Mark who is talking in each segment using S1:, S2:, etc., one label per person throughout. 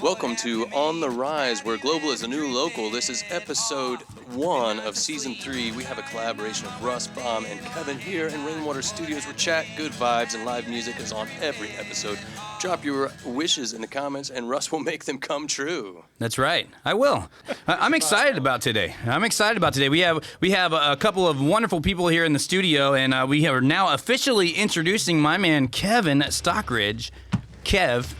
S1: Welcome to On the Rise, where global is a new local. This is episode 1 of season 3. We have a collaboration of Russ Baum and Kevin here in Rainwater Studios, where chat, good vibes, and live music is on every episode. Drop your wishes in the comments, and Russ will make them come true.
S2: That's right. I will. I'm excited about today. We have a couple of wonderful people here in the studio, and we are now officially introducing my man Kevin Stockridge. Kev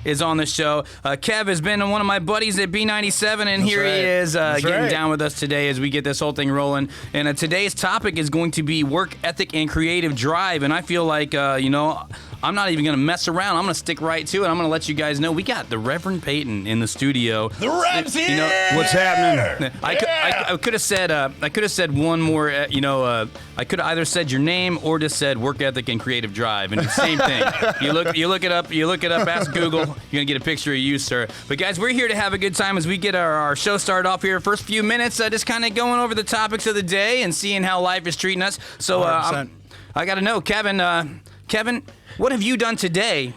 S2: is on the show. Kev has been one of my buddies at B97, and he is getting down with us today as we get this whole thing rolling. And today's topic is going to be work ethic and creative drive. And I feel like, I'm not even going to mess around. I'm going to stick right to it. I'm going to let you guys know we got the Reverend Peyton in the studio.
S3: The Rev's here!
S4: What's happening?
S2: I could have said one more. I could have either said your name or just said work ethic and creative drive, and the same thing. You look it up. Ask Google. You're gonna get a picture of you, sir. But guys, we're here to have a good time as we get our show started off here. First few minutes, just kind of going over the topics of the day and seeing how life is treating us. So I got to know, Kevin, what have you done today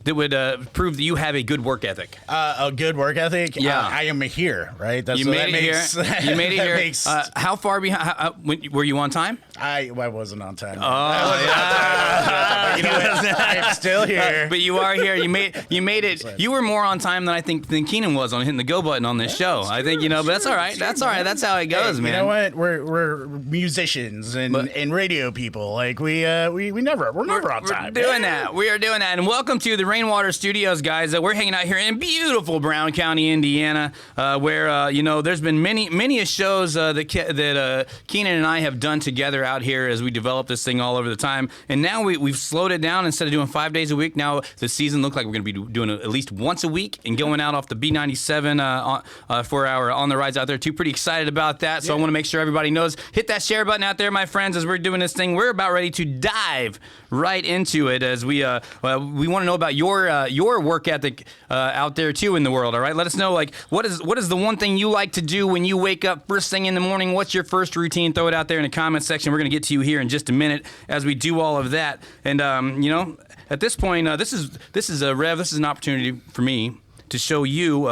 S2: that would prove that you have a good work ethic?
S3: A good work ethic?
S2: Yeah.
S3: I am here, right?
S2: You made it here. How far behind? Were you on time?
S3: I wasn't on time.
S2: Oh, yeah.
S3: You know what? I'm still here.
S2: But you are here. You made it. You were more on time than I think than Kenan was on hitting the go button on this show. I think, but that's all right. That's all right. That's how it goes, man.
S3: You know what? We're musicians and radio people. Like we're never on time.
S2: We are doing that. And welcome to the Rainwater Studios, guys. We're hanging out here in beautiful Brown County, Indiana, where there's been many shows that Kenan and I have done together out here as we develop this thing all over the time. And now we've slowed it down. Instead of doing 5 days a week, now the season looks like we're going to be doing it at least once a week and going out off the B97 for our On the Rise out there too. Pretty excited about that. So I want to make sure everybody knows. Hit that share button out there, my friends, as we're doing this thing. We're about ready to dive right into it as we want to know about your work ethic out there too in the world. All right, let us know, like, what is the one thing you like to do when you wake up first thing in the morning? What's your first routine? Throw it out there in the comment section. We're going to get to you here in just a minute as we do all of that. And at this point, this is a Rev. This is an opportunity for me to show you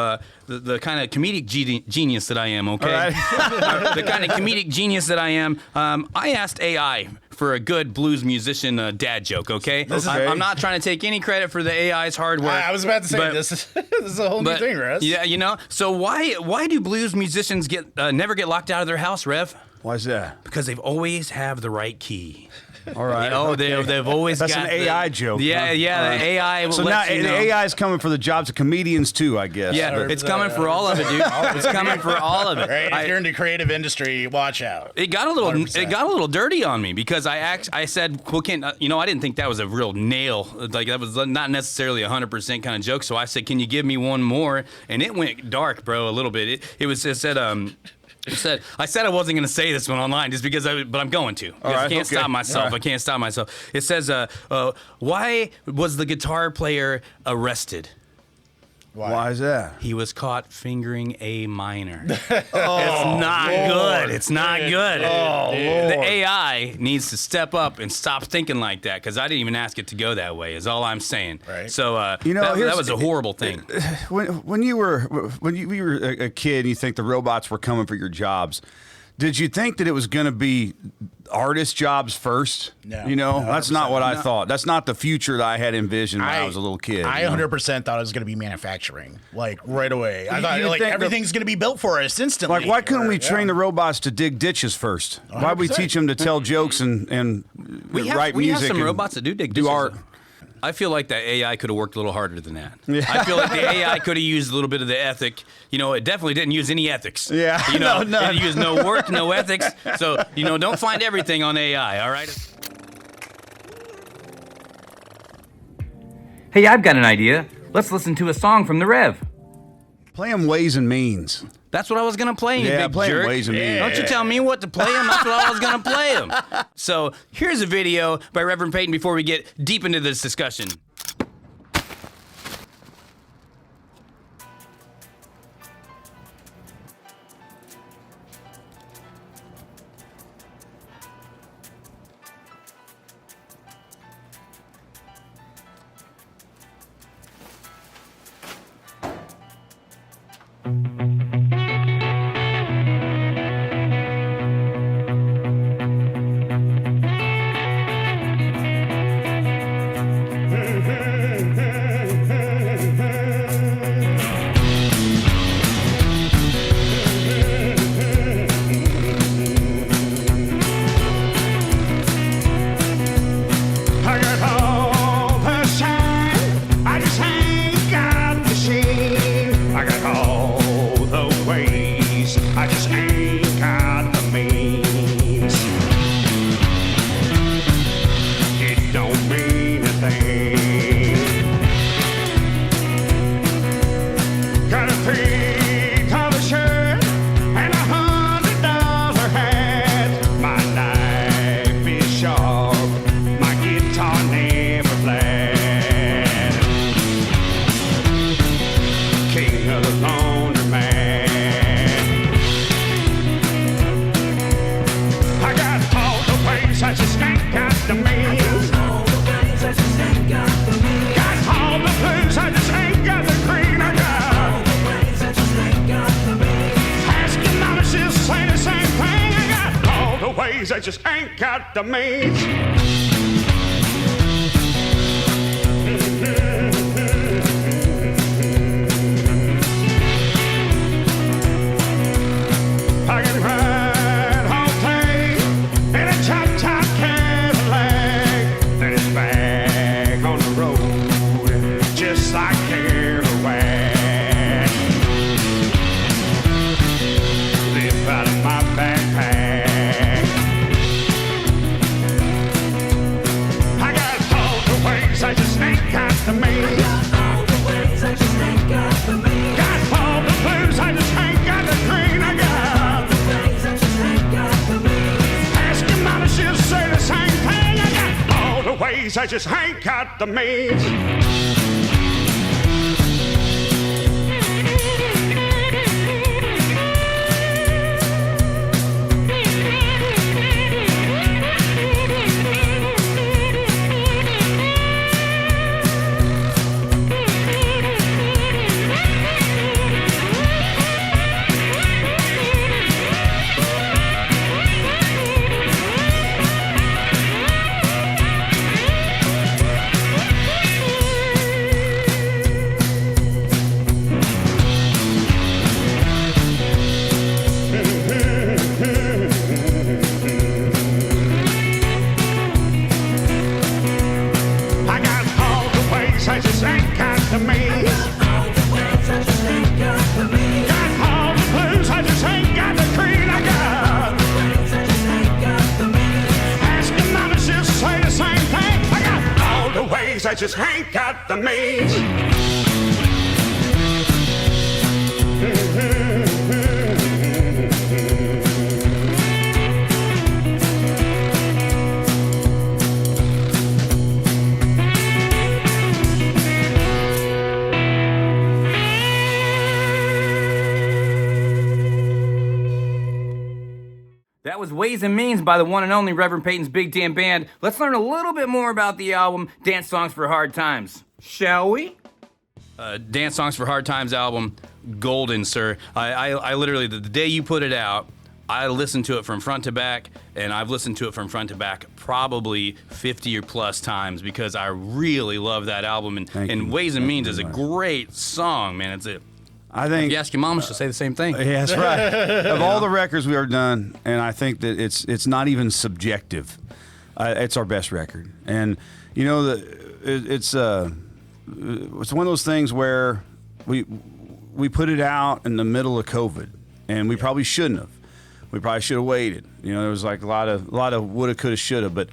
S2: the kind of comedic genius that I am, okay? Right. The kind of comedic genius that I am. I asked AI for a good blues musician dad joke, okay? I'm not trying to take any credit for the AI's hard work.
S3: I was about to say, this is a whole new thing, Russ.
S2: Yeah, so why do blues musicians never get locked out of their house, Rev?
S4: Why is that?
S2: Because they've always have the right key.
S4: All right.
S2: They've always
S4: That's
S2: got
S4: an AI joke.
S2: Yeah,
S4: huh?
S2: The AI.
S4: So now the AI is coming for the jobs of comedians too, I guess.
S2: Yeah, it's coming for all of it, dude. It's coming for all of it.
S3: Right? If you're in the creative industry, watch out.
S2: It got a little dirty on me because I said, well, I didn't think that was a real nail. Like that was not necessarily 100% kind of joke. So I said, can you give me one more? And it went dark, bro, a little bit. I said I wasn't going to say this one online just because, but I'm going to. Right, I can't stop myself. Right. I can't stop myself. It says, why was the guitar player arrested?
S4: Why is that?
S2: He was caught fingering a minor. It's not good. It's not good.
S4: Oh,
S2: the AI needs to step up and stop thinking like that because I didn't even ask it to go that way. Is all I'm saying.
S3: Right.
S2: So that was a horrible thing.
S4: When you were a kid, and you think the robots were coming for your jobs. Did you think that it was going to be artist jobs first?
S3: No.
S4: That's not what I thought. That's not the future that I had envisioned when I was a little kid.
S3: I 100% thought it was going to be manufacturing, like right away. I thought everything's going to be built for us instantly.
S4: Like, why couldn't we train the robots to dig ditches first? 100%. Why would we teach them to tell jokes and write music?
S2: We have some robots that do dig ditches.
S4: Do art.
S2: I feel like that AI could have worked a little harder than that. Yeah. I feel like the AI could have used a little bit of the ethic. It definitely didn't use any ethics.
S4: Yeah.
S2: It didn't use no work, no ethics. So, don't find everything on AI, all right? Hey, I've got an idea. Let's listen to a song from the Rev.
S4: Play them Ways and Means.
S2: That's what I was going to play, you big
S4: play
S2: jerk.
S4: Ways and Means.
S2: Don't you tell me what to play them. That's what I was going to play them. So here's a video by Reverend Peyton before we get deep into this discussion.
S5: the laundromat. I got all the ways I just ain't got the means. Got all the blues, I just ain't got the green. I got all the ways I just ain't got the means. Ask your mama, she'll say the same thing. I got all the ways I just ain't got the means. I can ride all day in a top Cadillac, then it's back on the road, just like Kerouac. Live out of my backpack. I got all the ways I just ain't got the means. All the ways I just ain't got the means. Got all the blues, I just ain't got the green. I got all the ways I just ain't got the means. Ask your mama, she'll say the same thing. I got all the ways I just ain't got the means. I just ain't got the means.
S2: That was Ways and Means by the one and only Reverend Peyton's Big Damn Band. Let's learn a little bit more about the album Dance Songs for Hard Times, shall we? Dance Songs for Hard Times album, golden, sir. I literally, the day you put it out, I listened to it from front to back, and I've listened to it from front to back probably 50 or plus times because I really love that album. And Ways and Means is a great song, man.
S4: I think
S2: if you ask your mom, she'll say the same thing.
S4: Yeah, that's right. Of all the records we ever done, and I think that it's not even subjective. It's our best record, and you know it's one of those things where we put it out in the middle of COVID, and we probably shouldn't have. We probably should have waited. You know, there was like a lot of woulda, coulda, shoulda. But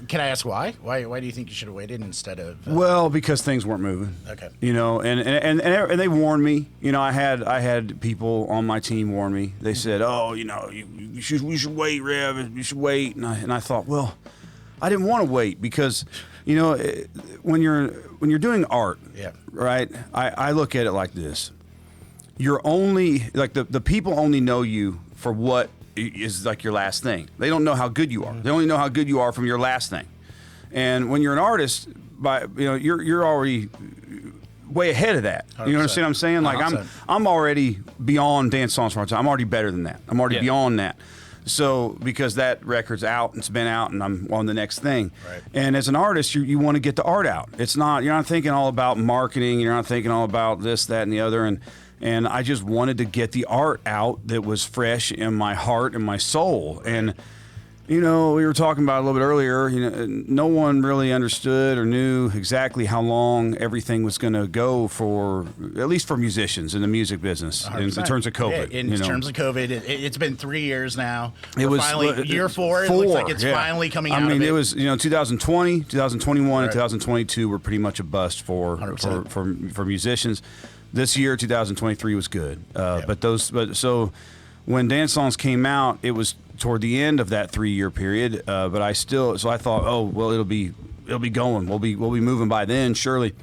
S3: can I ask why? Why do you think you should have waited instead of?
S4: Well, because things weren't moving.
S3: Okay.
S4: You know, and they warned me. You know, I had people on my team warn me. They said, "Oh, you know, we should wait, Rev. You should wait." And I thought, well, I didn't want to wait because, you know, when you're doing art,
S3: yeah,
S4: right? I look at it like this: you're only like the people only know you for what is like your last thing. They don't know how good you are. They only know how good you are from your last thing. And when you're an artist, you're already way ahead of that. 100%. You understand what I'm saying? Like
S3: 100%.
S4: I'm already beyond Dance Songs for Hard Times. I'm already better than that. I'm already beyond that. So because that record's out and it's been out and I'm on the next thing.
S3: Right.
S4: And as an artist, you want to get the art out. You're not thinking all about marketing. You're not thinking all about this, that, and the other. And I just wanted to get the art out that was fresh in my heart and my soul. And, you know, we were talking about it a little bit earlier, you know, no one really understood or knew exactly how long everything was going to go for, at least for musicians in the music business, in terms of COVID.
S3: Yeah, in terms of COVID, it's been 3 years now.
S4: It was
S3: finally year four. It looks like it's finally coming out. I mean,
S4: it was, you know, 2020, 2021, and
S3: Right.
S4: 2022 were pretty much a bust for musicians. This year, 2023 was good, but so when Dance Songs came out, it was toward the end of that 3-year period. But I thought, oh well, it'll be going. We'll be moving by then, surely,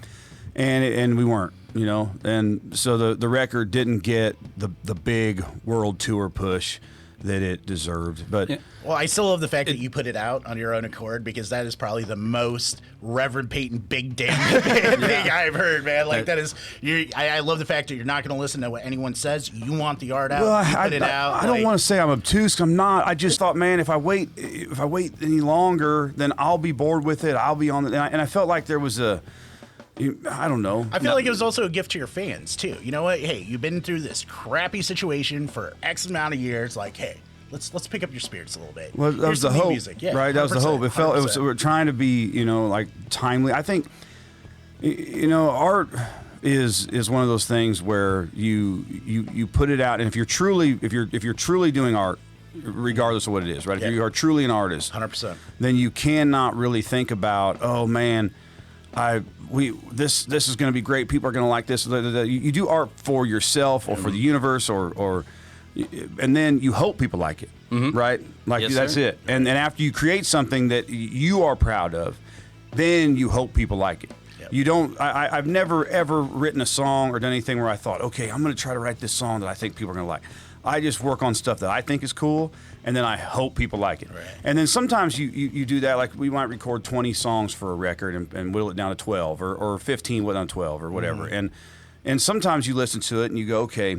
S4: and we weren't. you know, and so the record didn't get the big world tour push that it deserved. But
S3: Well, I still love the fact that you put it out on your own accord, because that is probably the most Reverend Peyton big damn thing I've heard, man. Like that is, I love the fact that you're not going to listen to what anyone says. You want the art out.
S4: well,
S3: you put it out.
S4: I don't want to say I'm obtuse. I'm not. I just thought, man, if I wait any longer, then I'll be bored with it. I'll be on the, and I felt like there was I don't know.
S3: I feel like it was also a gift to your fans too. You know what? Hey, you've been through this crappy situation for X amount of years. Like, hey, let's pick up your spirits a little bit.
S4: Well, that
S3: Here's
S4: was the
S3: some new
S4: hope,
S3: music. Yeah,
S4: right? That was the hope. It felt
S3: 100%.
S4: we're trying to be, you know, like timely. I think, you know, art is one of those things where you put it out, and if you're truly doing art, regardless of what it is, right?
S3: Yeah.
S4: If you are truly an artist,
S3: 100%.
S4: then you cannot really think about, oh man, this is going to be great. People are going to like this. You do art for yourself or for the universe, or and then you hope people like it, right? Like
S2: Yes,
S4: that's
S2: sir.
S4: it. And after you create something that you are proud of, then you hope people like it.
S3: Yep.
S4: You don't. I've never ever written a song or done anything where I thought, okay, I'm going to try to write this song that I think people are going to like. I just work on stuff that I think is cool, and then I hope people like it.
S3: Right.
S4: And then sometimes you do that. Like we might record 20 songs for a record and whittle it down to 12, or 15 whittle down to 12, or whatever. And sometimes you listen to it and you go, okay,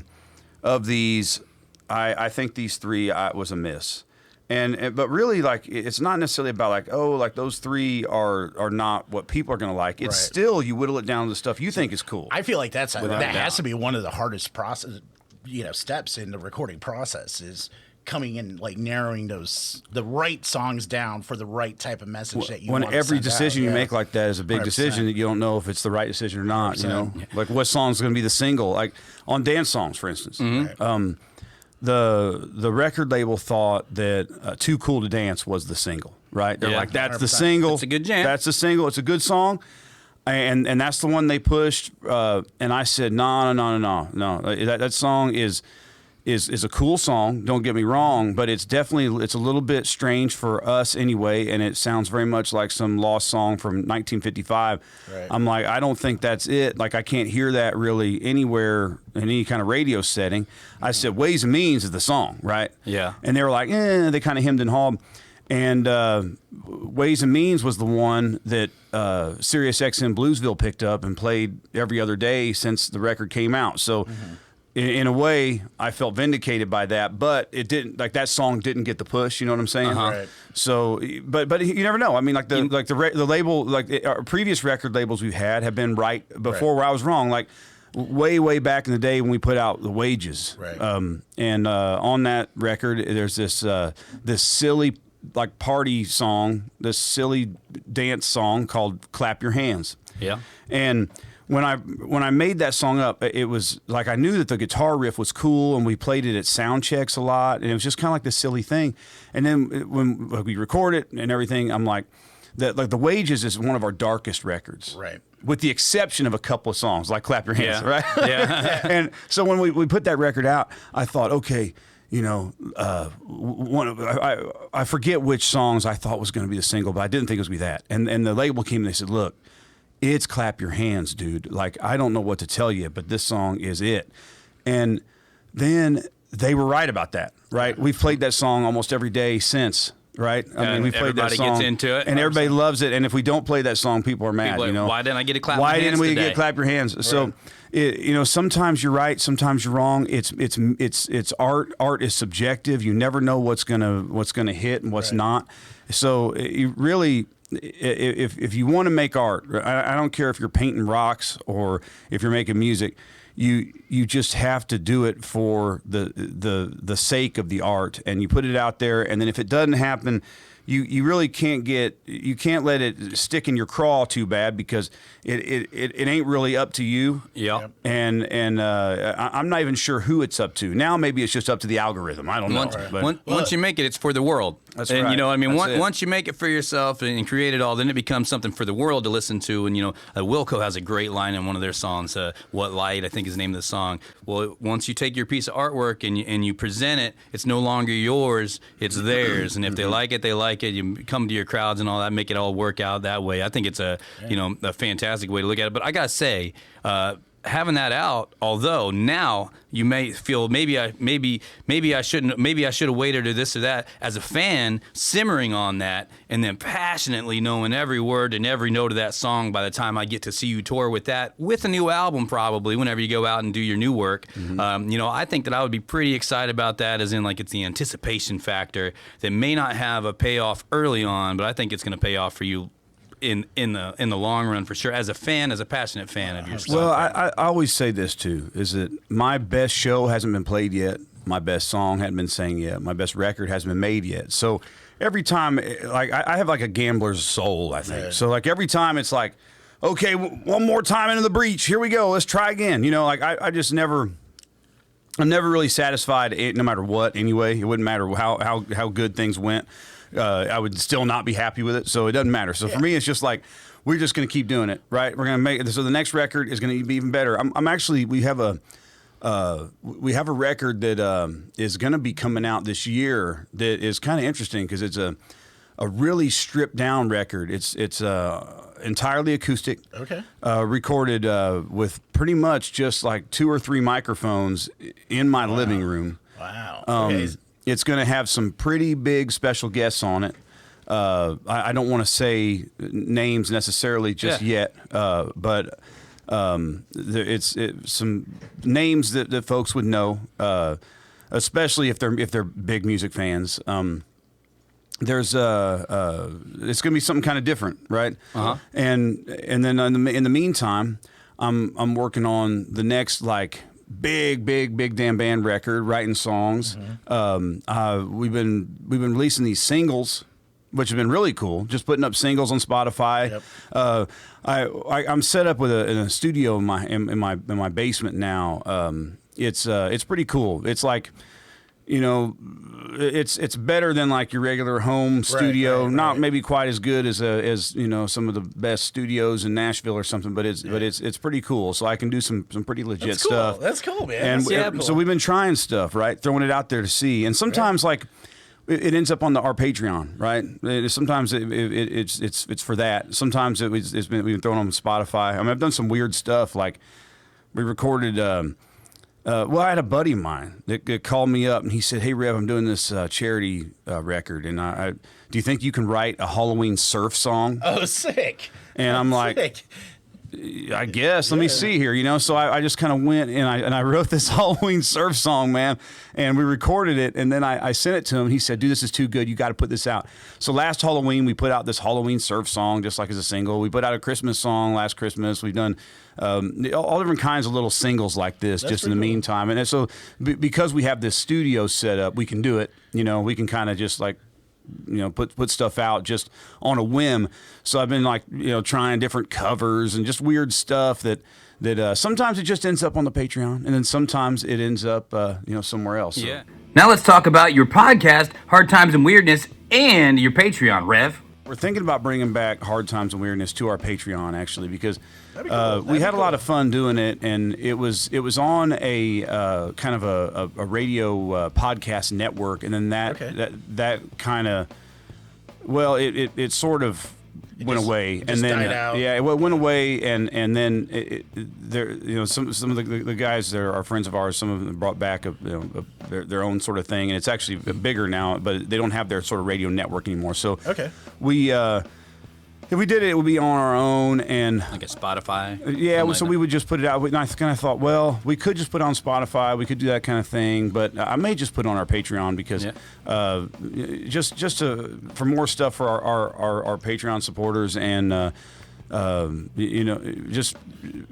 S4: of these, I think these 3 was a miss. But really, like, it's not necessarily about like, oh, like those 3 are not what people are going to like. It's
S3: Right.
S4: still, you whittle it down to the stuff you think is cool.
S3: I feel like that
S4: Without
S3: has
S4: doubt.
S3: to be one of the hardest steps in the recording process, is coming in, like narrowing the right songs down for the right type of message that you
S4: when
S3: want to
S4: every
S3: send
S4: decision
S3: out.
S4: you
S3: Yeah.
S4: make like that is a big
S3: 100%.
S4: decision that you don't know if it's the right decision or not. You know, like what song's going to be the single? Like on dance songs, for instance. The record label thought that "Too Cool to Dance" was the single. Right? They're
S2: Yeah.
S4: like, that's the
S3: 100%.
S4: single.
S2: It's a good jam.
S4: That's the single. It's a good song. And that's the one they pushed. And I said, no. That song is a cool song. Don't get me wrong, but it's a little bit strange for us anyway, and it sounds very much like some lost song from 1955.
S3: Right.
S4: I'm like, I don't think that's it. Like, I can't hear that really anywhere in any kind of radio setting. I said, Ways and Means is the song, right?
S2: Yeah.
S4: And they were like, they kind of hemmed and hawed. And Ways and Means was the one that Sirius XM Bluesville picked up and played every other day since the record came out. So in a way, I felt vindicated by that, but it didn't, like, that song didn't get the push. You know what I'm saying?
S3: Right.
S4: So, but you never know. I mean, like the label, like our previous record labels we've had have been right before where I was wrong. Like way back in the day when we put out The Wages.
S3: Right.
S4: And on that record, there's this silly, like, party song, this silly dance song called "Clap Your Hands."
S2: Yeah.
S4: And when I made that song up, it was like, I knew that the guitar riff was cool, and we played it at sound checks a lot, and it was just kind of like this silly thing. And then when we record it and everything, I'm like, The Wages is one of our darkest records.
S3: Right.
S4: With the exception of a couple of songs like "Clap Your Hands,"
S2: Yeah.
S4: right?
S2: Yeah.
S4: And so when we put that record out, I thought, okay, you know, I forget which songs I thought was going to be the single, but I didn't think it was going to be that. And the label came and they said, look, it's "Clap Your Hands," dude. Like, I don't know what to tell you, but this song is it. And then they were right about that, right? We've played that song almost every day since. Right, I mean, we played that
S2: everybody
S4: song,
S2: gets into it.
S4: and everybody loves it. And if we don't play that song, people are mad.
S2: People are,
S4: you know,
S2: why didn't I get a clap?
S4: Why
S2: my
S4: didn't
S2: hands
S4: we
S2: today?
S4: get "Clap Your Hands"? So, you know, sometimes you're right, sometimes you're wrong. It's art. Art is subjective. You never know what's gonna hit and what's not. So, you really, if you want to make art, I don't care if you're painting rocks or if you're making music. You just have to do it for the sake of the art, and you put it out there, and then if it doesn't happen, you really can't let it stick in your craw too bad, because it ain't really up to you.
S2: Yeah.
S4: And I'm not even sure who it's up to. Now maybe it's just up to the algorithm. I don't know.
S2: Once you make it, it's for the world.
S4: That's
S2: and
S4: right.
S2: you know, I mean,
S4: That's it.
S2: once you make it for yourself and create it all, then it becomes something for the world to listen to. And you know, Wilco has a great line in one of their songs, "What Light," I think is the name of the song. Well, once you take your piece of artwork and you present it, it's no longer yours, it's theirs. And if they like it, they like it. You come to your crowds and all that, make it all work out that way. I think it's a fantastic way to look at it. But I gotta say, having that out, although now you may feel maybe I should have waited to this or that, as a fan simmering on that and then passionately knowing every word and every note of that song by the time I get to see you tour with that, with a new album probably whenever you go out and do your new work. I think that I would be pretty excited about that, as in like it's the anticipation factor that may not have a payoff early on, but I think it's going to pay off for you in the long run for sure, as a fan, as a passionate fan of your stuff.
S4: Well, I always say this too, is that my best show hasn't been played yet, my best song hasn't been sang yet, my best record hasn't been made yet. So every time, like I have like a gambler's soul, I think. So like every time it's like, okay, one more time into the breach, here we go, let's try again. Like I'm never really satisfied, no matter what. Anyway, it wouldn't matter how good things went. I would still not be happy with it, so it doesn't matter. So for me, it's just like we're just going to keep doing it, right? We're going to make it. So the next record is going to be even better. I'm actually we have a record that is going to be coming out this year that is kind of interesting because it's a really stripped down record. It's entirely acoustic. Okay. Recorded with pretty much just like 2 or 3 microphones in my living room.
S3: Wow.
S4: Okay. It's going to have some pretty big special guests on it. I don't want to say names necessarily just yet, but it's some names that folks would know, especially if they're big music fans. There's it's going to be something kind of different, right? Uh-huh. And then in the meantime, I'm working on the next like big damn band record, writing songs. Mm-hmm. We've been releasing these singles, which have been really cool. Just putting up singles on Spotify. Yep. I'm set up in a studio in my basement now. It's pretty cool. It's like, it's better than like your regular home studio. Right. Not maybe quite as good as some of the best studios in Nashville or something, but it's pretty cool. So I can do some pretty legit stuff.
S3: That's cool, man.
S4: And so we've been trying stuff, right? Throwing it out there to see. And sometimes like it ends up on our Patreon, right? Sometimes it's for that. Sometimes we've been thrown on Spotify. I mean, I've done some weird stuff. Like we recorded. I had a buddy of mine that called me up and he said, "Hey, Rev, I'm doing this charity record, and do you think you can write a Halloween surf song?"
S3: Oh, sick!
S4: And I'm like, I guess. Let me see here, So I just kind of went and I wrote this Halloween surf song, man, and we recorded it, and then I sent it to him. He said, "Dude, this is too good. You got to put this out." So last Halloween we put out this Halloween surf song, just like as a single. We put out a Christmas song last Christmas. We've done all different kinds of little singles like this. That's just in the meantime, and so because we have this studio set up, we can do it. We can kind of just like put stuff out just on a whim. So I've been like trying different covers and just weird stuff that sometimes it just ends up on the Patreon, and then sometimes it ends up somewhere else. So.
S2: Yeah. Now let's talk about your podcast, Hard Times and Weirdness, and your Patreon, Rev.
S4: We're thinking about bringing back Hard Times and Weirdness to our Patreon, actually, because we had a lot of fun doing it, and it was on a kind of a radio podcast network, and then that kind of it sort of went away, and then
S3: died out.
S4: It went away, and then there some of the guys that are friends of ours, some of them brought back their own sort of thing, and it's actually bigger now, but they don't have their sort of radio network anymore. So if we did it, it would be on our own, and
S2: like a Spotify.
S4: Yeah, so we would just put it out. And I kind of thought, well, we could just put it on Spotify. We could do that kind of thing, but I may just put it on our Patreon because just for more stuff for our Patreon supporters, and just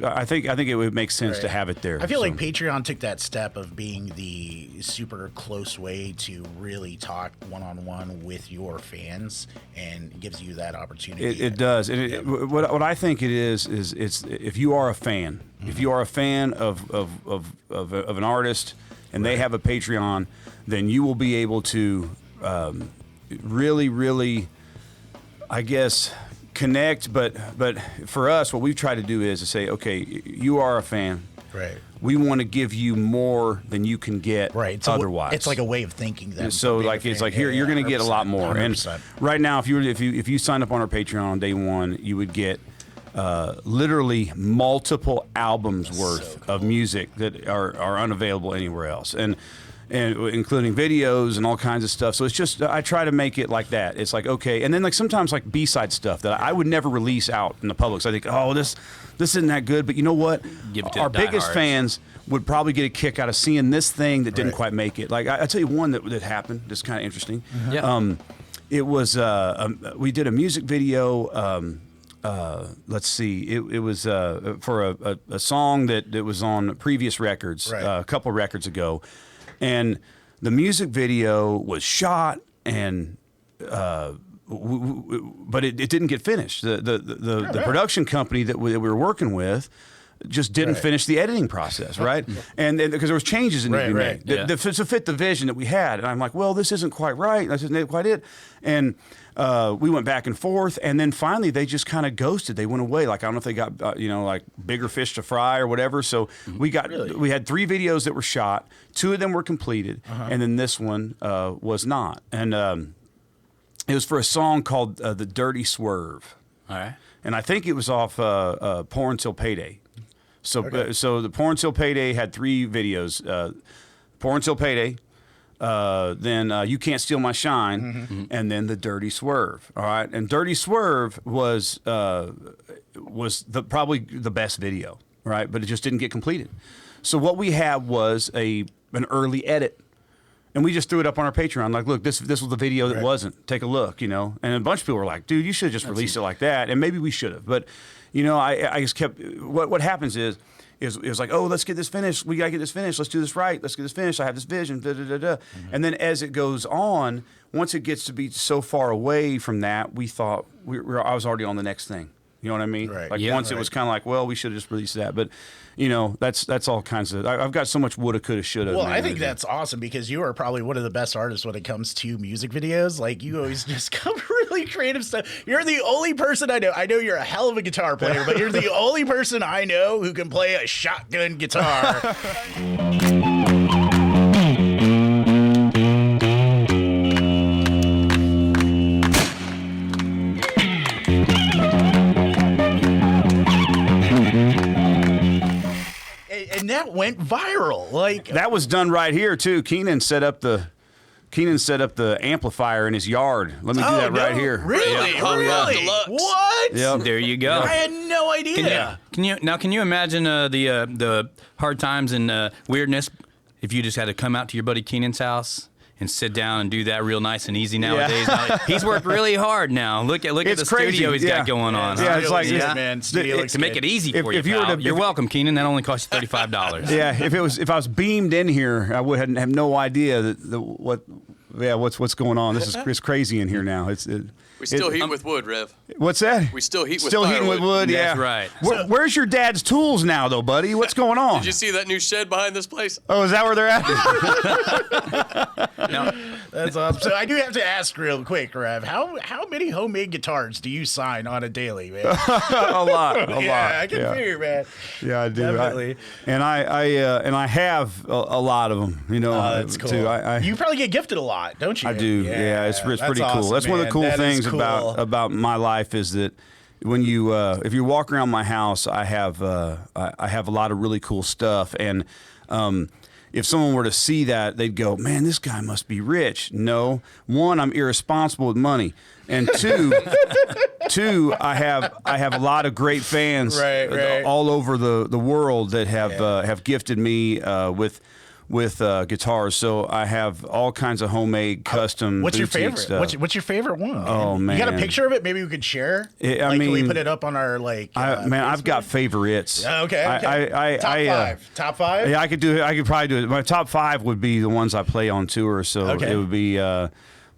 S4: I think it would make sense to have it there.
S3: I feel like Patreon took that step of being the super close way to really talk one-on-one with your fans, and gives you that opportunity.
S4: It does. And what I think it is it's if you are a fan, if you are a fan of an artist and they have a Patreon, then you will be able to really, I guess, connect, but for us, what we've tried to do is to say, okay, you are a fan.
S3: Right.
S4: We want to give you more than you can get otherwise.
S3: It's like a way of thinking. Then,
S4: so like it's like here you're going to get a lot more. 100%. And right now, if you signed up on our Patreon on day one, you would get literally multiple albums worth of music that are unavailable anywhere else, and including videos and all kinds of stuff. So it's just, I try to make it like that. It's like, okay, and then like sometimes like B-side stuff that I would never release out in the public. So I think, oh, this isn't that good, but you know what?
S2: Give it to
S4: our
S2: the
S4: biggest
S2: diehards.
S4: fans would probably get a kick out of seeing this thing that didn't quite make it. Like I tell you one that happened that's kind of interesting.
S2: Yeah.
S4: It was we did a music video. Let's see. It was for a song that was on previous records, a couple records ago, and the music video was shot and. But it didn't get finished. The production company that we were working with just didn't finish the editing process, right? And because there was changes that needed to be made to fit the vision that we had. And I'm like, well, this isn't quite right. This isn't quite it. And we went back and forth, and then finally they just kind of ghosted. They went away. Like I don't know if they got like bigger fish to fry or whatever. So we had 3 videos that were shot. 2 of them were completed, and then this one was not. And it was for a song called "The Dirty Swerve."
S2: All right.
S4: And I think it was off "Pour Until Payday." So, so the "Pour Until Payday" had 3 videos: "Pour Until Payday," then "You Can't Steal My Shine," and then "The Dirty Swerve." All right, and "Dirty Swerve" was probably the best video, right? But it just didn't get completed. So what we had was an early edit. And we just threw it up on our Patreon. Like, look, this was the video that wasn't. Take a look, And a bunch of people were like, dude, you should have just released it like that. And maybe we should have. But, I just kept, what happens is it was like, oh, let's get this finished. We got to get this finished. Let's do this right. Let's get this finished. I have this vision. Da, da, da, da. And then as it goes on, once it gets to be so far away from that, we thought I was already on the next thing. You know what I mean?
S3: Right.
S4: Like once it was kind of like, well, we should have just released that. But, that's all kinds of. I've got so much woulda, coulda, shoulda.
S3: Well, I think that's awesome because you are probably one of the best artists when it comes to music videos. Like you always just come really creative stuff. You're the only person I know. I know you're a hell of a guitar player, but you're the only person I know who can play a shotgun guitar. And that went viral. Like
S4: that was done right here too. Kenan set up the amplifier in his yard. Let me do that right here.
S3: Really?
S1: Yeah.
S3: Really?
S1: Deluxe.
S3: What?
S4: Yep.
S2: There you go.
S3: I had no idea.
S2: Can you imagine the hard times and weirdness if you just had to come out to your buddy Kenan's house and sit down and do that real nice and easy nowadays? Now, he's worked really hard now. Look at
S4: It's
S2: the
S4: crazy.
S2: studio he's got going on.
S4: Yeah, it's like
S3: man. Studio looks
S2: To make
S3: good.
S2: it easy for you,
S4: if you were
S2: pal.
S4: to-
S2: You're welcome, Kenan. That only cost you $35.
S4: Yeah, if I was beamed in here, I would have no idea what's going on. It's crazy in here now.
S1: We still heat with wood, Rev.
S4: What's that?
S1: We still heat with
S4: Still heating with
S1: firewood.
S4: wood. Yeah,
S2: That's right.
S4: Where's your dad's tools now, though, buddy? What's going on?
S1: Did you see that new shed behind this place?
S4: Oh, is that where they're at?
S2: Now,
S3: That's awesome. So I do have to ask real quick, Rev, how many homemade guitars do you sign on a daily, man?
S4: A lot.
S3: Yeah, I can figure, man.
S4: Yeah, I do.
S3: Definitely.
S4: I have a lot of them.
S3: That's cool.
S4: Too.
S3: You probably get gifted a lot, don't you?
S4: I do. Yeah, it's
S3: that's
S4: pretty cool.
S3: awesome,
S4: That's one of the
S3: man.
S4: cool
S3: That is
S4: things
S3: cool.
S4: about my life is that when you if you walk around my house, I have a lot of really cool stuff, and if someone were to see that, they'd go, "Man, this guy must be rich." No, one, I'm irresponsible with money, and two, I have a lot of great fans
S3: Right.
S4: all over the world that have gifted me with guitars. So I have all kinds of homemade custom.
S3: What's your
S4: boutique
S3: favorite?
S4: stuff.
S3: What's your favorite one?
S4: Oh,
S3: You got a
S4: man.
S3: picture of it? Maybe we could share.
S4: I
S3: Can we
S4: mean,
S3: put it up on our
S4: I've got favorites.
S3: Okay. Top five. Top five.
S4: Yeah, I could do it. I could probably do it. My top 5 would be the ones I play on tour. So
S3: Okay.
S4: it would be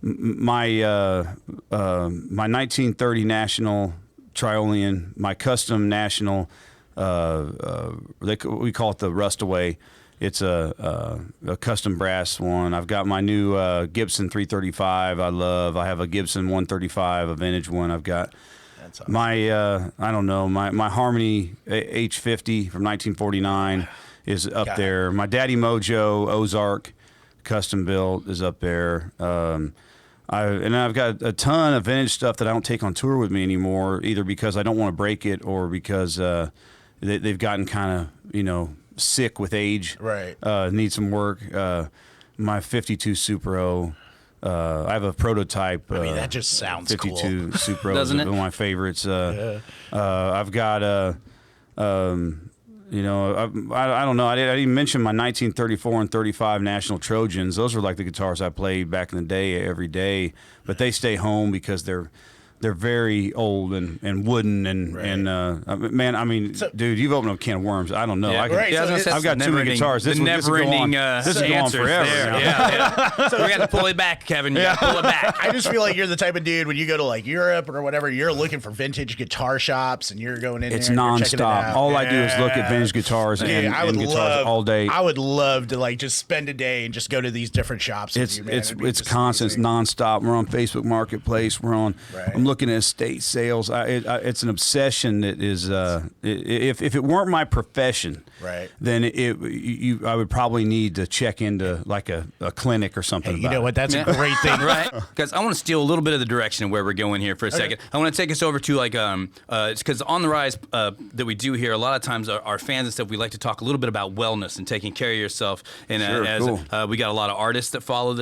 S4: my 1930 National Triolean, my custom National. We call it the Rustaway. It's a custom brass one. I've got my new Gibson 335. I have a Gibson 135, a vintage one. I've got
S3: That's awesome.
S4: my Harmony H50 from 1949 is up there. My Daddy Mojo Ozark custom built is up there. I've got a ton of vintage stuff that I don't take on tour with me anymore, either because I don't want to break it or because they've gotten kind of sick with age.
S3: Right.
S4: Need some work. My 52 Super O. I have a prototype.
S3: I mean, that just sounds
S4: 52
S3: cool.
S4: Super O is
S2: Doesn't
S4: one
S2: it?
S4: of my favorites. I've got I don't know. I didn't mention my 1934 and 35 National Trojans. Those were like the guitars I played back in the day every day, but they stay home because they're very old and wooden and man, I mean, dude, you've opened up a can of worms. I don't know.
S2: Yeah.
S4: I can,
S3: Right, so it's-
S4: I've got too many guitars. This will go on. This is going on forever.
S2: There.
S4: you know?
S2: Yeah. So we got to pull it back, Kevin. You got to pull it back.
S3: I just feel like you're the type of dude when you go to like Europe or whatever, you're looking for vintage guitar shops and you're going in
S4: It's
S3: there and you're checking it
S4: nonstop.
S3: out.
S4: All I do is look at
S3: Yeah.
S4: vintage guitars
S3: Dude,
S4: and guitars all day.
S3: I would love to like just spend a day and just go to these different shops.
S4: It's
S3: with you, man. It'd be
S4: it's
S3: just
S4: constant. It's
S3: amazing.
S4: nonstop. We're on Facebook Marketplace. We're on.
S3: Right.
S4: I'm looking at estate sales. It's an obsession that is. If it weren't my profession,
S3: Right.
S4: then I would probably need to check into like a clinic or something.
S3: Hey, you
S4: about
S3: know
S4: it.
S3: what? That's a great thing.
S2: Right, because I want to steal a little bit of the direction of where we're going here for a second. I want to take us over to like it's because on the rise that we do here, a lot of times our fans and stuff, we like to talk a little bit about wellness and taking care of yourself. And
S4: Sure, cool.
S2: we got a lot of artists that follow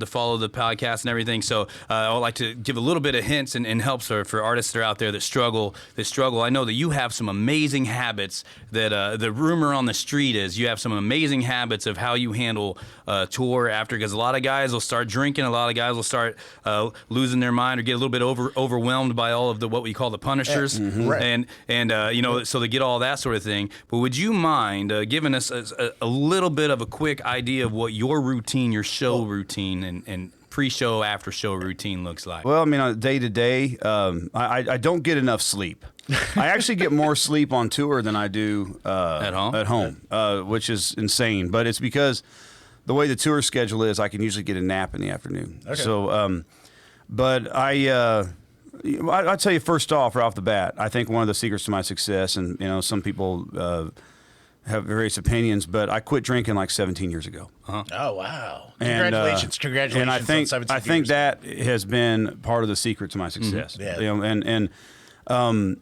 S2: follow the podcast and everything. So I would like to give a little bit of hints and helps for artists that are out there that struggle. I know that you have some amazing habits. That the rumor on the street is you have some amazing habits of how you handle tour after, because a lot of guys will start drinking, a lot of guys will start losing their mind or get a little bit overwhelmed by all of what we call the punishers,
S3: Right.
S2: and so they get all that sort of thing. But would you mind giving us a little bit of a quick idea of what your routine, your show routine, and pre-show, after-show routine looks like?
S4: Well, I mean, on day to day, I don't get enough sleep. I actually get more sleep on tour than I do
S2: At home?
S4: At home, which is insane. But it's because the way the tour schedule is, I can usually get a nap in the afternoon.
S3: Okay.
S4: So, but I'll tell you first off, right off the bat, I think one of the secrets to my success, and some people have various opinions, but I quit drinking like 17 years ago.
S3: Oh wow!
S4: And,
S3: Congratulations!
S4: And I think
S3: on 17
S4: I think
S3: years.
S4: that has been part of the secret to my success.
S3: Yeah.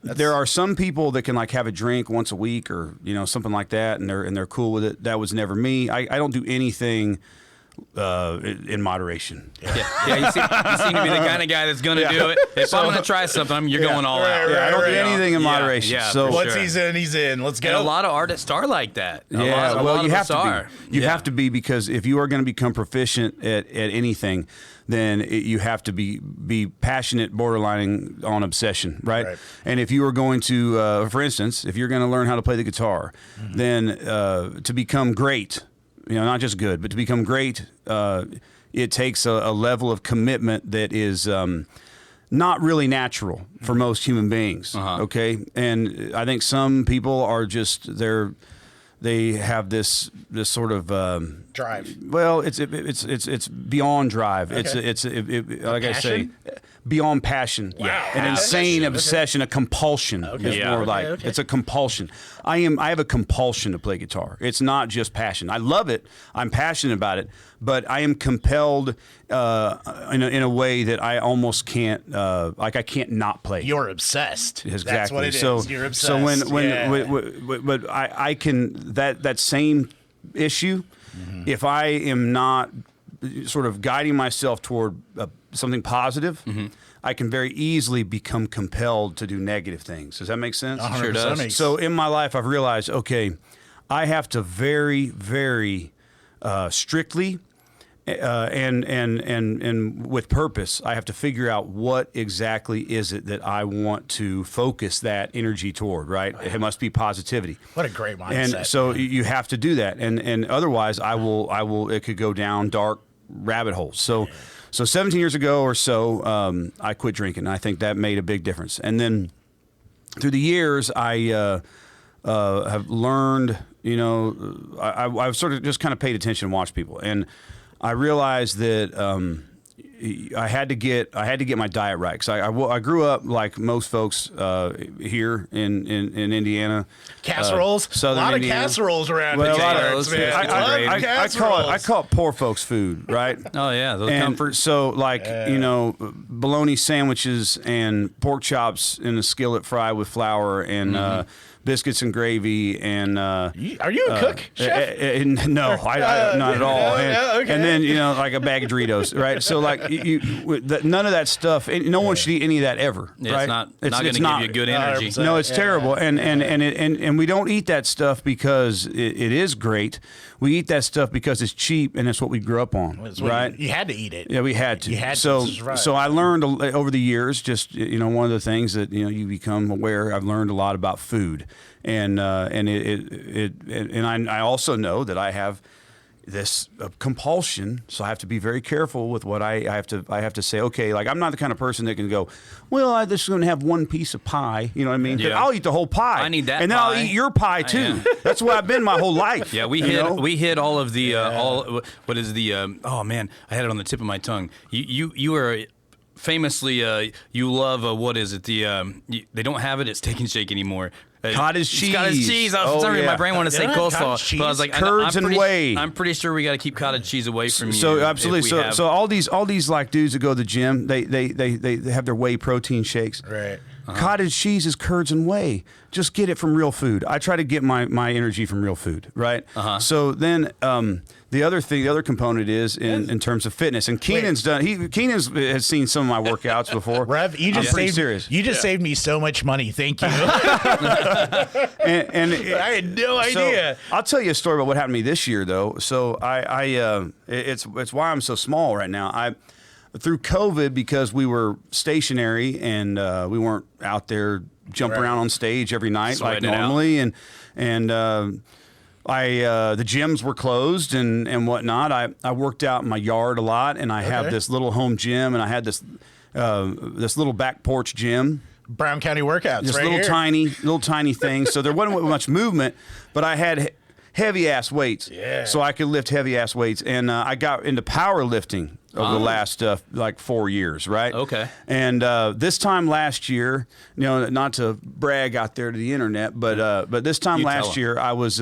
S4: There are some people that can like have a drink once a week or something like that, and they're cool with it. That was never me. I don't do anything in moderation.
S2: Yeah, you seem to be the kind of guy that's going to do it. If I'm going to try something, you're going all out.
S4: I don't do
S3: right.
S4: anything in moderation.
S2: Yeah,
S4: so
S2: for
S3: Once
S2: sure.
S3: he's in, he's in. Let's go.
S2: And a lot of artists are like that. A
S4: Yeah,
S2: lot
S4: well,
S2: of
S4: you have
S2: us
S4: to
S2: are.
S4: be. You have to be, because if you are going to become proficient at anything, then you have to be passionate, borderlining on obsession, right? And if you are going to, for instance, if you're going to learn how to play the guitar, then to become great, not just good, but to become great, it takes a level of commitment that is not really natural for most human beings. Okay, and I think some people are just they have this sort of
S3: drive.
S4: well, it's beyond drive.
S3: Okay.
S4: It's like I say,
S3: Passion?
S4: beyond passion.
S3: Wow.
S4: An insane obsession, a compulsion is
S2: Yeah.
S4: more
S2: Okay,
S4: like.
S3: okay.
S4: It's a compulsion. I have a compulsion to play guitar. It's not just passion. I love it. I'm passionate about it, but I am compelled in a way that I almost can't I can't not play.
S3: You're obsessed.
S4: Exactly.
S3: That's what it is.
S4: So,
S3: You're obsessed.
S4: So
S3: Yeah.
S4: but I can that same issue.
S3: Mm-hmm.
S4: If I am not sort of guiding myself toward something positive,
S3: Mm-hmm.
S4: I can very easily become compelled to do negative things. Does that make sense?
S3: 100%
S2: does.
S3: makes-
S4: So in my life, I've realized, okay, I have to very, very strictly and with purpose, I have to figure out what exactly is it that I want to focus that energy toward, right? It must be positivity.
S3: What a great mindset.
S4: And so you have to do that. And otherwise I will, it could go down dark rabbit holes. So 17 years ago or so, I quit drinking. I think that made a big difference. And then through the years, I have learned, I've sort of just kind of paid attention and watched people. And I realized that I had to get my diet right because I grew up like most folks here in Indiana.
S3: Casseroles, a lot of casseroles around.
S4: Well,
S2: potatoes,
S3: man.
S4: I call it poor folks food, right?
S2: Oh yeah, those
S4: And
S2: comforts.
S4: so like bologna sandwiches and pork chops in a skillet fried with flour and biscuits and gravy and
S3: Are you a cook, chef?
S4: no, I not at all.
S3: Okay.
S4: And then like a bag of Doritos, right? So like none of that stuff. No one should eat any of that ever.
S2: Yeah,
S4: right?
S2: it's not going to give you good energy.
S3: 100%.
S4: No, it's terrible, and we don't eat that stuff because it is great. We eat that stuff because it's cheap and it's what we grew up on, right?
S3: You had to eat it.
S4: Yeah, we had to.
S3: You had to.
S4: So,
S3: This is right.
S4: so I learned over the years. Just one of the things that you become aware. I've learned a lot about food, and I also know that I have this compulsion, so I have to be very careful with what I have to say. Okay, like I'm not the kind of person that can go, well, I'm just going to have one piece of pie. You know what I mean? 'Cause
S2: Yeah.
S4: I'll eat the whole pie.
S2: I need that
S4: and then
S2: pie.
S4: I'll eat your pie too. That's what I've been my whole life.
S2: Yeah, we hit all of the what is the oh man, I had it on the tip of my tongue. You are famously you love what is it they don't have it at Steak and Shake anymore.
S4: Cottage cheese.
S2: Cottage cheese. I was
S4: Oh,
S2: sorry,
S4: yeah.
S2: my brain wanted to say
S3: They don't have
S2: coleslaw,
S3: cottage
S2: but I was
S3: cheese.
S2: like,
S4: Curds and whey.
S2: I'm pretty sure we got to keep cottage cheese away from you.
S4: So
S2: if
S4: absolutely.
S2: we have-
S4: So all these like dudes that go to the gym, they have their whey protein shakes.
S3: Right.
S4: Cottage cheese is curds and whey. Just get it from real food. I try to get my energy from real food, right? So then the other component is in terms of fitness. And Kenan's has seen some of my workouts before.
S3: Rev, you just saved me so much money. Thank you.
S4: And
S3: I had no idea.
S4: So, I'll tell you a story about what happened to me this year, though. So it's why I'm so small right now. Through COVID, because we were stationary and we weren't out there jumping around on stage every night like
S2: Sweating it out.
S4: normally, and the gyms were closed and whatnot. I worked out in my yard a lot, and I have this little home gym, and I had this little back porch gym.
S3: Brown County workouts,
S4: Just
S3: right
S4: little tiny things. So there wasn't much movement, but I had heavy ass weights.
S3: Yeah.
S4: So I could lift heavy ass weights, and I got into powerlifting over the last like 4 years, right?
S2: Okay.
S4: And this time last year, not to brag out there to the internet, but this time
S2: You tell
S4: last
S2: 'em.
S4: year I was.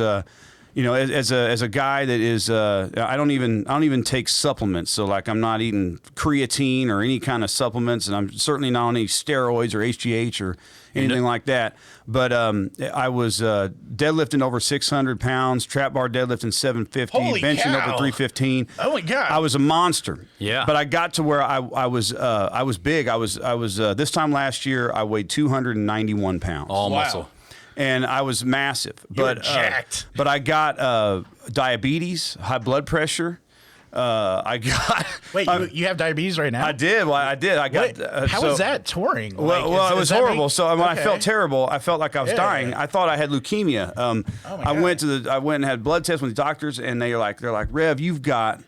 S4: As a guy that is, I don't even take supplements. So like I'm not eating creatine or any kind of supplements, and I'm certainly not on any steroids or HGH or anything like that. But I was deadlifting over 600 pounds, trap bar deadlifting 750,
S3: Holy
S4: benching
S3: cow.
S4: over 315.
S3: Oh my God.
S4: I was a monster.
S2: Yeah.
S4: But I got to where I was big. I was this time last year I weighed 291 pounds.
S2: all
S3: Wow.
S2: muscle.
S4: And I was massive,
S3: were jacked.
S4: but I got diabetes, high blood pressure. I got.
S3: Wait, you have diabetes right now?
S4: I did. Well, I did. I got.
S3: How was that touring?
S4: Well, it was horrible. So when I felt terrible, I felt like I was
S3: Yeah.
S4: dying. I thought I had leukemia. I went and had blood tests with the doctors, and they're like, Rev, you've got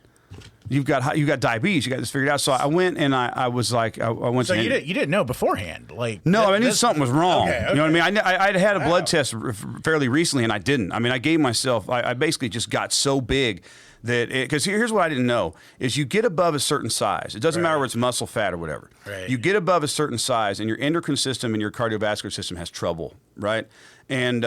S4: diabetes. You got this figured out. So I went and I was like, I went.
S3: So
S4: to
S3: you didn't know beforehand, like?
S4: No, I knew something was wrong.
S3: Okay,
S4: You know what I
S3: okay.
S4: mean? I'd had a blood test fairly recently, and I didn't. I mean, I gave myself. I basically just got so big that because here's what I didn't know is you get above a certain size. It doesn't matter whether it's muscle, fat, or whatever.
S3: Right.
S4: You get above a certain size, and your endocrine system and your cardiovascular system has trouble, right? And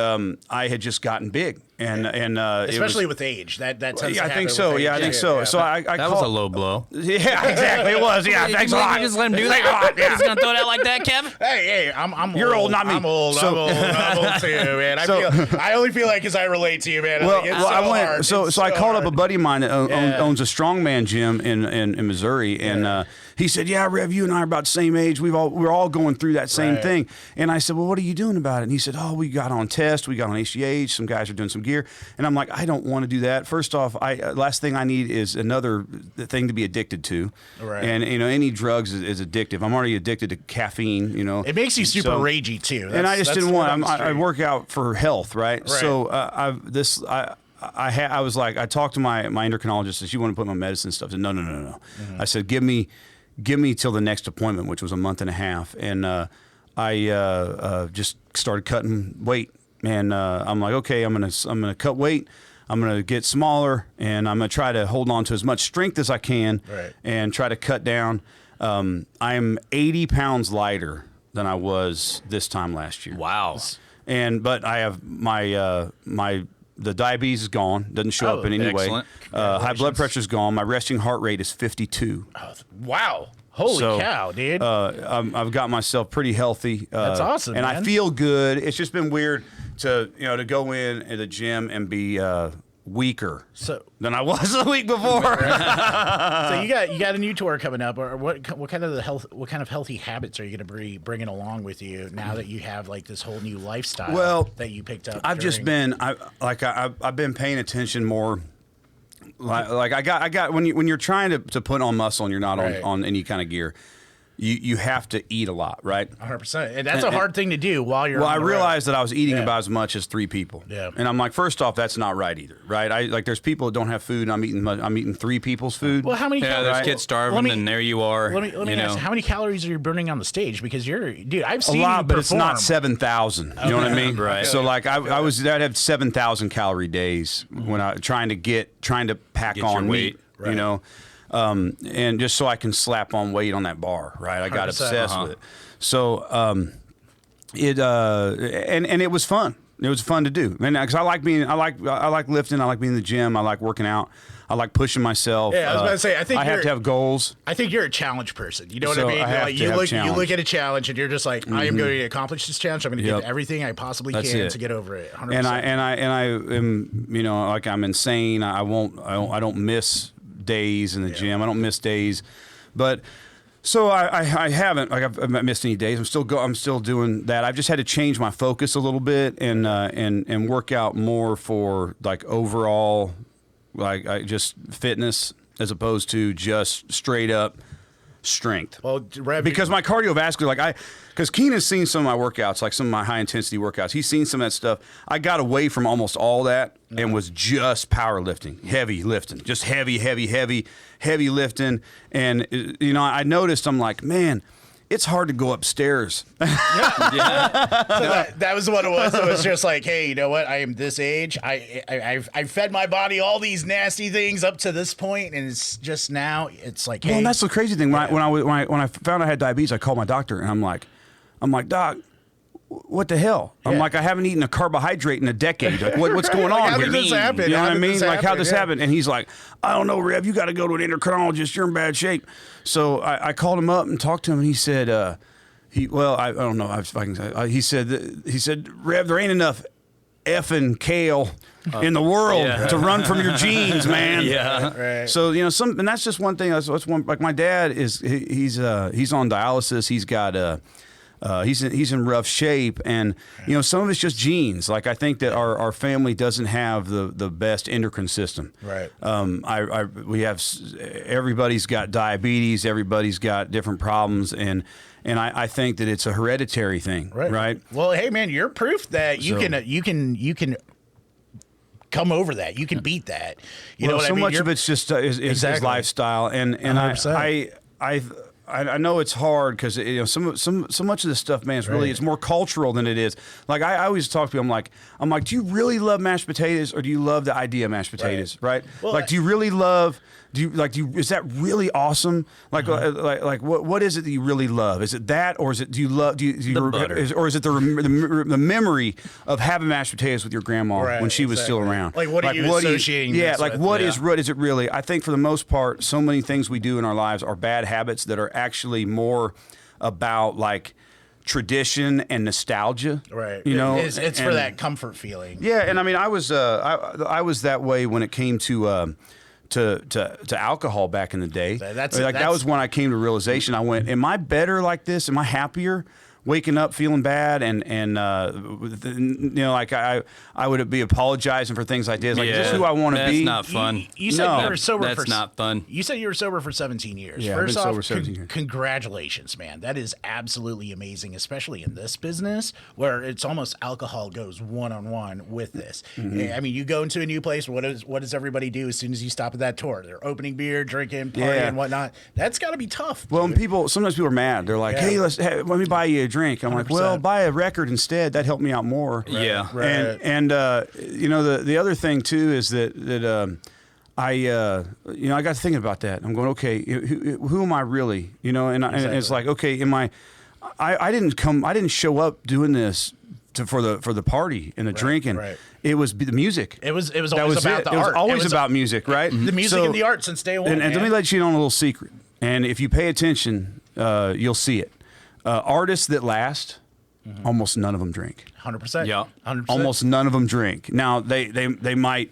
S4: I had just gotten big, and
S3: Especially with age, that tends to
S4: I
S3: happen
S4: think
S3: with
S4: so.
S3: age.
S4: Yeah, I think so. So I
S2: That was a low blow.
S4: Yeah, exactly. It was. Yeah, thanks a lot.
S2: You just let him do that. You're just gonna throw that like that, Kev?
S3: Hey, I'm
S4: You're old, not me.
S3: I'm old.
S4: So-
S3: I'm old too, man. I only feel like because I relate to you, man.
S4: Well,
S3: It's
S4: I went.
S3: hard.
S4: So
S3: It's
S4: I called up a
S3: hard.
S4: buddy of mine that
S3: Yeah.
S4: owns a strongman gym in Missouri, and he said, "Yeah, Rev, you and I are about the same age. We're all going through that same
S3: Right.
S4: thing." And I said, "Well, what are you doing about it?" And he said, "Oh, we got on test. We got on HGH. Some guys are doing some gear." And I'm like, "I don't want to do that. First off, last thing I need is another thing to be addicted to.
S3: Right.
S4: And any drugs is addictive. I'm already addicted to caffeine.
S3: It makes you super
S4: So-
S3: ragey too.
S4: and I just didn't want. I
S3: I
S4: work out for health, right? So I was like, I talked to my endocrinologist. Said, "You want to put my medicine and stuff?" I said, No.
S3: Mm-hmm.
S4: I said, "Give me till the next appointment," which was a month and a half, and I just started cutting weight. And I'm like, okay, I'm gonna cut weight. I'm going to get smaller, and I'm going to try to hold on to as much strength as I can,
S3: Right.
S4: and try to cut down. I'm 80 pounds lighter than I was this time last year.
S2: Wow.
S4: But I have the diabetes is gone. Doesn't show up in any
S2: excellent.
S4: way. High blood pressure is gone. My resting heart rate is 52.
S3: Wow. Holy cow, dude.
S4: I've got myself pretty healthy.
S3: That's awesome,
S4: and
S3: man.
S4: I feel good. It's just been weird to go in at the gym and be weaker than I was the week before.
S3: So you got a new tour coming up, or what kind of healthy habits are you going to be bringing along with you now that you have like this whole new lifestyle that you picked up?
S4: I've been paying attention more. Like I got when you're trying to put on muscle and you're not on any kind of gear, you have to eat a lot, right?
S3: 100%, and that's a hard thing to do while you're.
S4: Well,
S3: on
S4: I
S3: the
S4: realized
S3: road.
S4: that I was eating about as much as 3 people.
S3: Yeah.
S4: And I'm like, first off, that's not right either, right? There's people that don't have food, and I'm eating 3 people's food.
S3: Well, how many?
S2: Yeah,
S3: calories?
S2: there's kids starving, and there you are.
S3: Let me ask, how many calories are you burning on the stage? Because I've seen
S4: a lot,
S3: you
S4: but it's
S3: perform.
S4: not 7,000. You know what I mean?
S2: Right.
S4: So like I'd have 7,000 calorie days when I trying to pack
S2: Get
S4: on
S2: your weight.
S4: meat, you know, and just so I can slap on weight on that bar, right? I got
S3: 100%.
S4: obsessed with it. So and it was fun. It was fun to do, and because I like lifting, I like being in the gym, I like working out, I like pushing myself.
S3: Yeah, I was about to say, I think
S4: I have
S3: you're-
S4: to have goals.
S3: I think you're a challenge person. You know what
S4: So
S3: I mean?
S4: I have
S3: Like,
S4: to
S3: you
S4: have
S3: look
S4: challenge.
S3: at a challenge and you're just like, I am going to accomplish this challenge. I'm going to
S4: Yep.
S3: do everything I possibly
S4: That's
S3: can
S4: it.
S3: to get over it. 100%.
S4: And I am, like I'm insane. I don't miss days in the gym. I don't miss days, but so I haven't I've not missed any days. I'm still doing that. I've just had to change my focus a little bit and work out more for like overall just fitness as opposed to just straight up strength.
S3: Well, Rev,
S4: because my cardiovascular, because Kenan's seen some of my workouts, like some of my high intensity workouts. He's seen some of that stuff. I got away from almost all that and was just powerlifting, heavy lifting, just heavy lifting. And I noticed, I'm like, man, it's hard to go upstairs.
S3: So that was what it was. It was just like, hey, you know what? I am this age. I've fed my body all these nasty things up to this point, and it's just now. It's like, hey,
S4: Well, and that's the crazy thing. When I found I had diabetes, I called my doctor, and I'm like, Doc, what the hell? I'm like, I haven't eaten a carbohydrate in a decade. Like, what's going on
S3: how
S4: here?
S3: did this happen?
S4: You know
S3: How
S4: what I
S3: did
S4: mean?
S3: this
S4: Like, how
S3: happen?
S4: this
S3: Yeah.
S4: happened? And he's like, I don't know, Rev. You got to go to an endocrinologist. You're in bad shape. So I called him up and talked to him, and he said, I don't know if I can say. He said, Rev, there ain't enough effing kale in the world to run from your genes, man.
S3: Right.
S4: So and that's just one thing. That's one. Like my dad he's on dialysis. He's got he's in rough shape, and some of it's just genes. Like I think that our family doesn't have the best endocrine system.
S3: Right.
S4: We have everybody's got diabetes. Everybody's got different problems, and I think that it's a hereditary thing. Right.
S3: Well, hey, man, you're proof that you can come over that. You can beat that. You know what
S4: so
S3: I mean?
S4: much of it's just is
S3: Exactly.
S4: lifestyle, and
S3: 100%.
S4: I know it's hard because so much of this stuff, man, it's more cultural than it is. Like I always talk to people, I'm like, do you really love mashed potatoes, or do you love the idea of mashed potatoes? Right?
S3: Well,
S4: like, do you really love? Is that really awesome? Like, what is it that you really love? Is it that, or is it
S2: The butter.
S4: or is it the memory of having mashed potatoes with your grandma when she was still around?
S3: Like, what are you associating
S4: Yeah,
S3: this
S4: like
S3: with?
S4: what is it really? I think for the most part, so many things we do in our lives are bad habits that are actually more about like tradition and nostalgia.
S3: Right.
S4: It's
S3: for that comfort feeling.
S4: Yeah, and I mean, I was that way when it came to alcohol back in the day. That was when I came to realization. I went, am I better like this? Am I happier waking up feeling bad? And like I would be apologizing for things I did. Like, is this who I want to be?
S2: That's not fun.
S3: You said
S4: No,
S3: you were sober
S2: that's not fun.
S3: You said you were sober for 17 years.
S4: Yeah, I've been
S3: First off,
S4: sober 17 years.
S3: Congratulations, man. That is absolutely amazing, especially in this business where it's almost alcohol goes one-on-one with this.
S4: Mm-hmm.
S3: I mean, you go into a new place, what does everybody do as soon as you stop at that tour? They're opening beer, drinking, partying, and whatnot. That's got to be tough.
S4: Well, and sometimes people are mad. They're like, hey, let me buy you drink. I'm like,
S3: 100%.
S4: well, buy a record instead. That helped me out more.
S2: Yeah.
S3: Right.
S4: And you know, the other thing too is that I you know, I got thinking about that. I'm going, okay, who am I really? You know, and it's like, okay, I didn't show up doing this for the party and the drinking.
S3: right.
S4: It was the music.
S3: It was
S4: That
S3: always
S4: was
S3: about
S4: it.
S3: the
S4: It was
S3: art.
S4: always
S3: It was
S4: about music, right?
S3: the music
S4: So-
S3: and the art since day one.
S4: and let me let you in on a little secret. And if you pay attention, you'll see it. Artists that last, almost none of them drink.
S3: 100%.
S2: Yeah.
S3: 100%.
S4: Almost none of them drink. Now they might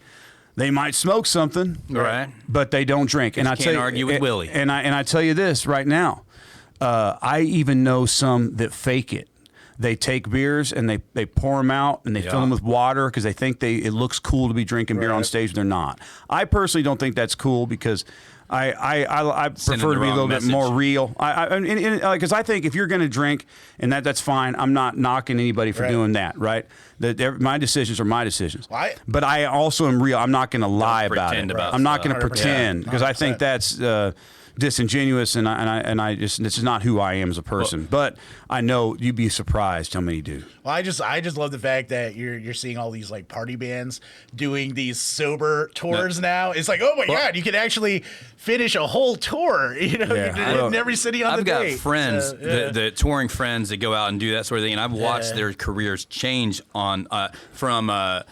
S4: smoke something,
S2: Right.
S4: but they don't drink. And I
S2: Can't
S4: tell you,
S2: argue with Willie.
S4: And I tell you this right now, I even know some that fake it. They take beers and they pour them out and they fill them with water because they think it looks cool to be drinking beer on stage. They're not. I personally don't think that's cool because I prefer to be a little bit more real. Because I think if you're going to drink and that's fine. I'm not knocking anybody for doing that. Right. My decisions are my decisions. But I also am real. I'm not going to lie about it. I'm not going to pretend because I think that's disingenuous, and I just, this is not who I am as a person. But I know you'd be surprised how many do.
S3: Well, I just love the fact that you're seeing all these like party bands doing these sober tours now. It's like, oh my god, you can actually finish a whole tour. You know, in every city on the day.
S2: I've got friends, the touring friends that go out and do that sort of thing, and I've watched their careers change on from a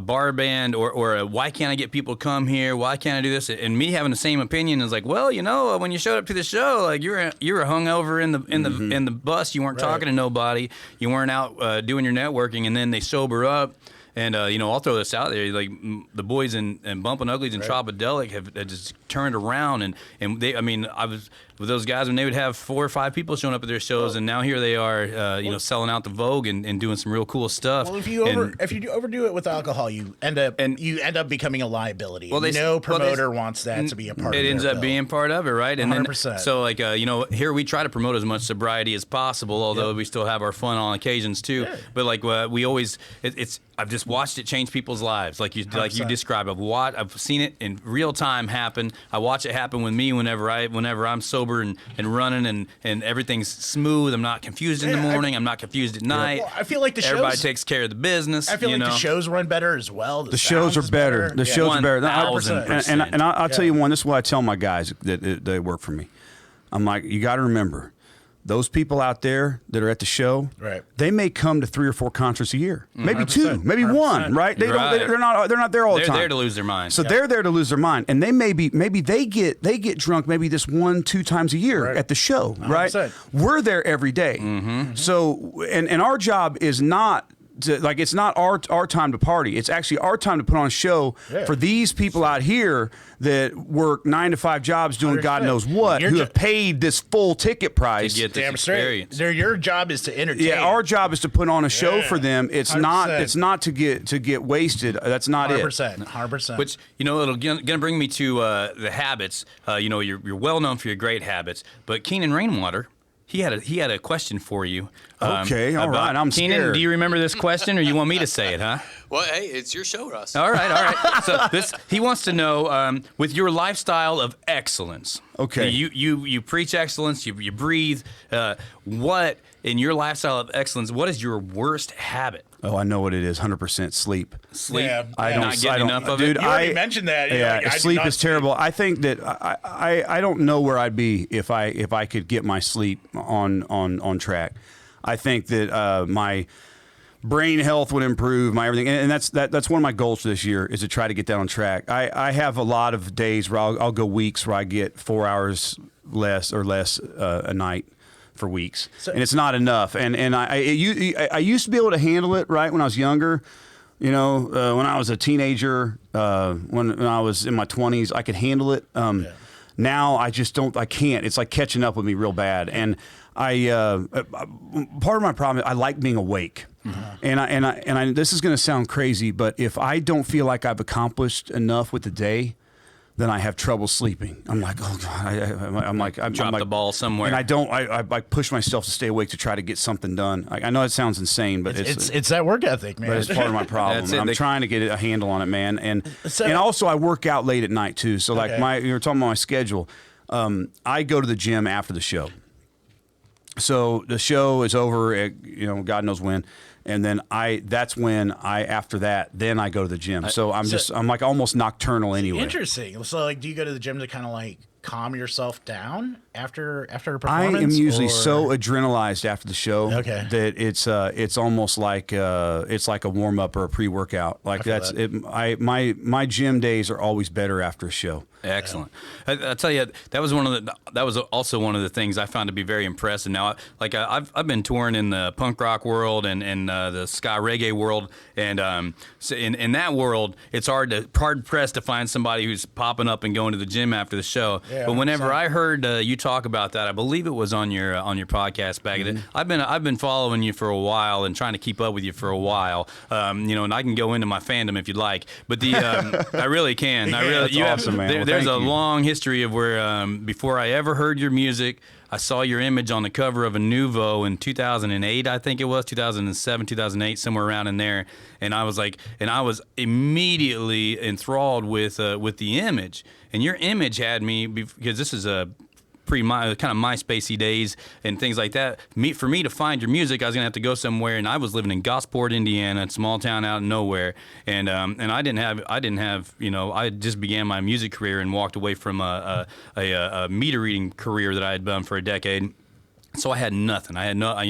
S2: bar band or a, why can't I get people to come here? Why can't I do this? And me having the same opinion is like, well, you know, when you showed up to the show, like you were hungover in the bus. You weren't talking to nobody. You weren't out doing your networking, and then they sober up. And, you know, I'll throw this out there. Like, the boys in Bumpin' Uglies and Tropodelic have just turned around. And they, I mean, I was with those guys when they would have 4 or 5 people showing up at their shows. And now here they are, you know, selling out the Vogue and doing some real cool stuff.
S3: Well, if you overdo it with alcohol, you end up becoming a liability.
S2: Well,
S3: No promoter wants that to be a part of it.
S2: It ends up being part of it, right? And
S3: 100%.
S2: then, so, like, you know, here we try to promote as much sobriety as possible, although we still have our fun on occasions, too. Yeah. But, like, we always, I've just watched it change people's lives, like you described. I've seen it in real time happen. I watch it happen with me whenever I'm sober and running and everything's smooth. I'm not confused in the morning. I'm not confused at night.
S3: Well, I feel like
S2: everybody takes care of the business.
S3: I feel like the shows run better as well.
S4: The shows are better. The shows are better.
S2: 1,000%.
S4: And I'll tell you one. This is what I tell my guys that work for me. I'm like, you got to remember, those people out there that are at the show, they may come to 3 or 4 concerts a year, maybe 2, maybe 1, right? They're not there all the time.
S2: They're there to lose their mind.
S4: So they're there to lose their mind, and they maybe they get drunk maybe this 1-2 times a year at the show, right?
S3: 100%.
S4: We're there every day. So and our job is not. It's not our time to party. It's actually our time to put on a show for these people out here that work 9 to 5 jobs doing God knows what, who have paid this full ticket price
S2: to get this experience.
S3: Your job is to entertain.
S4: Yeah, our job is to put on a show for them. It's 100%. It's not to get wasted. That's not
S3: 100%, 100%.
S2: Which, you know, it'll gonna bring me to the habits. You know, you're well known for your great habits, but Kenan Rainwater, he had a question for you.
S4: Okay, all right. I'm
S2: Kenan,
S4: scared.
S2: do you remember this question, or you want me to say it, huh?
S1: Well, hey, it's your show, Russ.
S2: All right. So he wants to know, with your lifestyle of excellence.
S4: Okay.
S2: You preach excellence. You breathe. What in your lifestyle of excellence? What is your worst habit?
S4: Oh, I know what it is. 100% sleep.
S2: Sleep.
S3: Yeah.
S4: I don't
S2: Not getting enough of
S4: dude,
S2: it.
S3: You already mentioned that.
S4: Sleep is terrible. I think that I don't know where I'd be if I could get my sleep on track. I think that my brain health would improve, my everything, and that's one of my goals for this year is to try to get that on track. I have a lot of days where I'll go weeks where I get 4 hours less a night for weeks, and it's not enough. And I used to be able to handle it right when I was younger. You know, when I was a teenager, when I was in my 20s, I could handle it. Now I just don't. I can't. It's like catching up with me real bad. And part of my problem is I like being awake. And I this is going to sound crazy, but if I don't feel like I've accomplished enough with the day, then I have trouble sleeping. I'm like, oh God, I'm like,
S2: Drop the ball somewhere.
S4: And I push myself to stay awake to try to get something done. I know it sounds insane, but
S3: it's that work ethic, man.
S4: But it's part of my problem. I'm trying to get a handle on it, man. And also I work out late at night too. So like you were talking about my schedule. I go to the gym after the show. So the show is over at, God knows when. And then after that, then I go to the gym. So I'm like almost nocturnal anyway.
S3: Interesting. So like, do you go to the gym to kind of like calm yourself down after a
S4: I
S3: performance?
S4: am usually so adrenalized after the show
S3: that
S4: it's almost like it's like a warm up or a pre-workout. Like that's it. My gym days are always better after a show.
S2: Excellent. I tell you, that was also one of the things I found to be very impressive. Now, I've been touring in the punk rock world and the ska reggae world, and so in that world, it's hard pressed to find somebody who's popping up and going to the gym after the show. Yeah, but whenever I heard you talk about that, I believe it was on your podcast back. I've been following you for a while and trying to keep up with you for a while. And I can go into my fandom if you'd like, but I really can.
S4: That's awesome, man.
S2: There's a long history of where before I ever heard your music, I saw your image on the cover of a Nouveau in 2008, I think it was 2007, 2008, somewhere around in there, and I was immediately enthralled with the image, and your image had me because this is a kind of MySpacey days and things like that. For me to find your music, I was gonna have to go somewhere, and I was living in Gosport, Indiana, a small town out of nowhere, and I didn't have I just began my music career and walked away from a meter reading career that I had done for a decade. So I had nothing. I had no, talk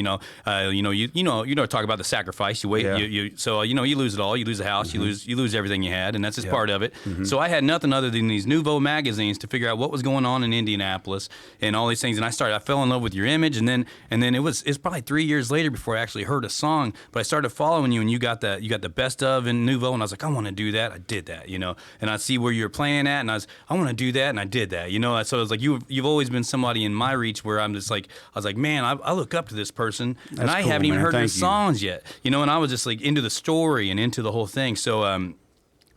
S2: about the sacrifice. You wait, you lose it all. You lose the house. You lose everything you had, and that's just part of it. So I had nothing other than these Nouveau magazines to figure out what was going on in Indianapolis and all these things. And I fell in love with your image, and then it's probably 3 years later before I actually heard a song. But I started following you, and you got the best of in Nouveau, and I was like, I want to do that. I did that, and I see where you're playing at, and I want to do that, and I did that, So it was like you've always been somebody in my reach where I'm just like I was like, man, I look up to this person, and I haven't even heard their songs yet, and I was just like into the story and into the whole thing. So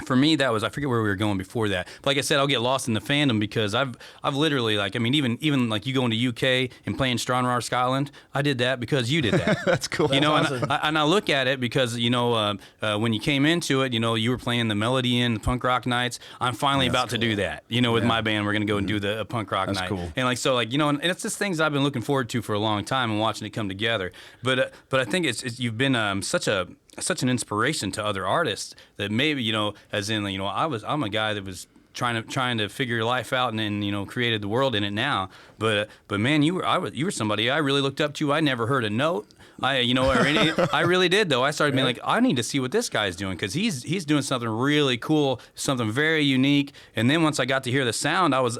S2: for me, that was, I forget where we were going before that. But like I said, I'll get lost in the fandom because I've literally, even like you going to UK and playing Stranraer, Scotland, I did that because you did that.
S4: That's cool.
S2: That's
S3: awesome.
S2: and I look at it because, when you came into it, you were playing the Melody Inn, the punk rock nights. I'm finally about to do that. With my band, we're going to go and do the punk rock night.
S4: Cool.
S2: And and it's just things I've been looking forward to for a long time and watching it come together. But I think you've been such an inspiration to other artists that maybe, as in, I'm a guy that was trying to figure your life out and then, created the world in it now. But man, you were somebody I really looked up to. I never heard a note. I really did though. I started being like, I need to see what this guy's doing because he's doing something really cool, something very unique. And then once I got to hear the sound, I was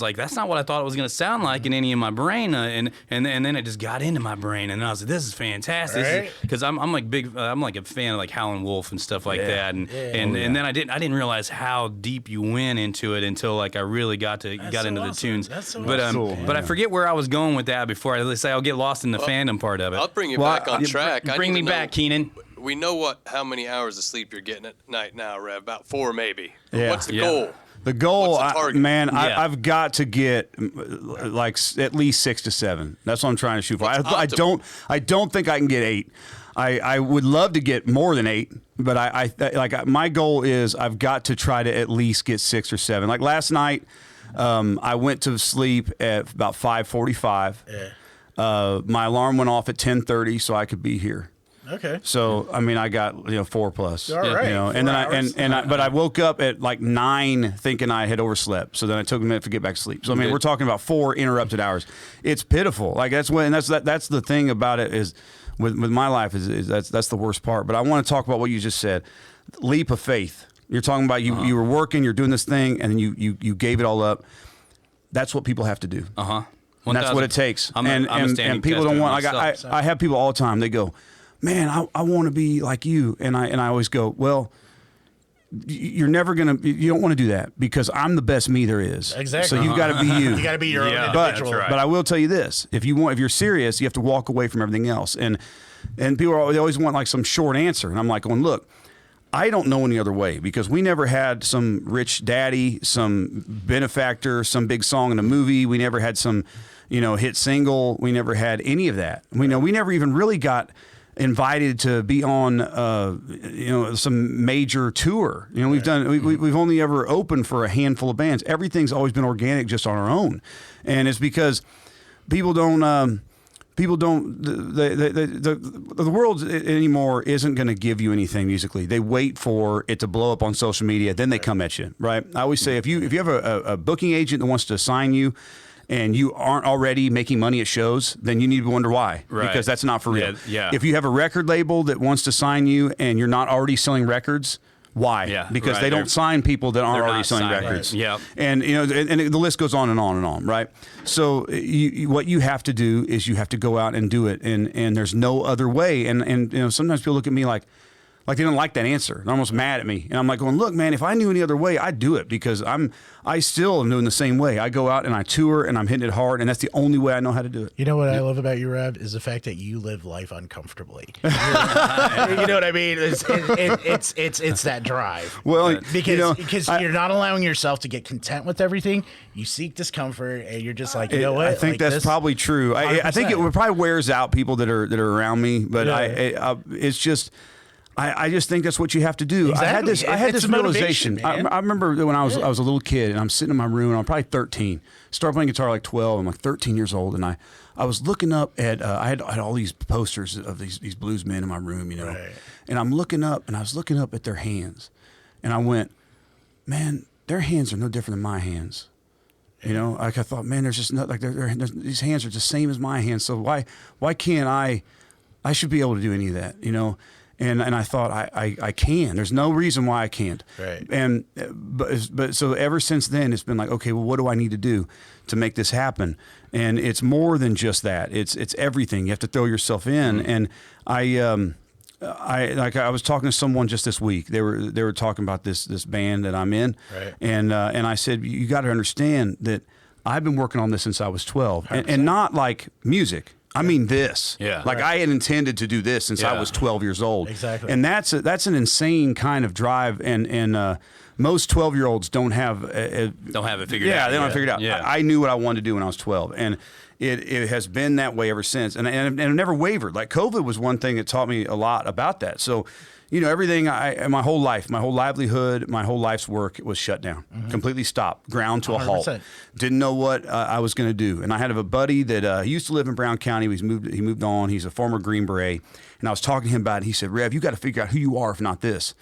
S2: like, that's not what I thought it was going to sound like in any of my brain. And then it just got into my brain, and I was like, this is fantastic. Because I'm like a fan of like Howlin' Wolf and stuff like that. And then I didn't realize how deep you went into it until like I really got into the tunes.
S3: That's so
S2: but I forget where I was going with that before I say I'll get lost in the fandom part of it.
S1: I'll bring you back on track.
S2: Bring me back, Kenan.
S1: We know how many hours of sleep you're getting at night now, Rev. About 4 maybe.
S4: Yeah.
S1: What's the goal?
S4: The goal,
S1: What's the target?
S4: I've got to get like at least 6 to 7. That's what I'm trying to shoot for. I don't think I can get 8. I would love to get more than 8, but my goal is I've got to try to at least get 6 or 7. Like last night, I went to sleep at about 5:45.
S3: Yeah.
S4: My alarm went off at 10:30, so I could be here.
S3: Okay.
S4: So I got 4 plus.
S3: All right.
S4: But I woke up at like 9 thinking I had overslept. So then I took a minute to get back to sleep. So we're talking about 4 interrupted hours. It's pitiful. Like that's the thing about it is with my life is that's the worst part. But I want to talk about what you just said. Leap of faith. You're talking about you were working, you're doing this thing, and then you gave it all up. That's what people have to do. And that's what it takes. And people don't want. I have people all the time. They go, man, I want to be like you, and I always go, well, you're never gonna. You don't want to do that because I'm the best me there is.
S3: Exactly.
S4: So you've got to be you.
S3: You got to be your own
S2: individual.
S3: individual.
S4: But I will tell you this: if you're serious, you have to walk away from everything else. And people they always want like some short answer, and I'm like, going, look. I don't know any other way because we never had some rich daddy, some benefactor, some big song in a movie. We never had some, hit single. We never had any of that. We never even really got invited to be on, some major tour. We've only ever opened for a handful of bands. Everything's always been organic, just on our own, and it's because people don't. people don't. The world anymore isn't going to give you anything musically. They wait for it to blow up on social media, then they come at you. Right? I always say if you have a booking agent that wants to sign you, and you aren't already making money at shows, then you need to wonder why.
S2: Right.
S4: Because that's not for real.
S2: Yeah.
S4: If you have a record label that wants to sign you and you're not already selling records, why?
S2: Yeah,
S4: because
S2: right.
S4: they don't sign people that aren't
S2: they're
S4: already
S2: not
S4: selling
S2: signed.
S4: records.
S2: Right. Yeah.
S4: And the list goes on and on and on, right? So what you have to do is you have to go out and do it, and there's no other way. And sometimes people look at me like they don't like that answer. They're almost mad at me. And I'm like going, look, man, if I knew any other way, I'd do it, because I still am doing the same way. I go out and I tour and I'm hitting it hard, and that's the only way I know how to do it.
S3: You know what I love about you, Rev, is the fact that you live life uncomfortably. You know what I mean? It's that drive.
S4: Well,
S3: because you're not allowing yourself to get content with everything. You seek discomfort, and you're just like, you know what?
S4: I think that's probably true. I think it probably wears out people that are around me, but it's just. I just think that's what you have to do.
S3: Exactly.
S4: I had this realization.
S3: Man.
S4: I remember when I was a little kid, and I'm sitting in my room, and I'm probably 13. Started playing guitar like 12. I'm like 13 years old, and I was looking up at I had all these posters of these blues men in my room,
S3: Right.
S4: And I'm looking up, and I was looking up at their hands, and I went, man, their hands are no different than my hands. Like I thought, man, there's just not like these hands are the same as my hands. So why can't I should be able to do any of that, And I thought I can. There's no reason why I can't.
S3: Right.
S4: And but so ever since then, it's been like, okay, well, what do I need to do to make this happen? And it's more than just that. It's everything. You have to throw yourself in. And I was talking to someone just this week. They were talking about this band that I'm in.
S3: Right.
S4: And I said, you got to understand that I've been working on this since I was 12, and not like music. I mean this.
S2: Yeah.
S4: Like I had intended to do this since I was 12 years old.
S3: Exactly.
S4: And that's an insane kind of drive. And most 12-year-olds don't have
S2: it figured out.
S4: Yeah, they don't have it figured out.
S2: Yeah.
S4: I knew what I wanted to do when I was 12, and it has been that way ever since. And I've never wavered. Like COVID was one thing that taught me a lot about that. So. Everything my whole life, my whole livelihood, my whole life's work was shut down, completely stopped, ground to a
S3: 100%.
S4: halt. Didn't know what I was going to do. And I had a buddy that he used to live in Brown County. He moved on. He's a former Green Beret. And I was talking to him about it. He said, Rev, you got to figure out who you are if not this.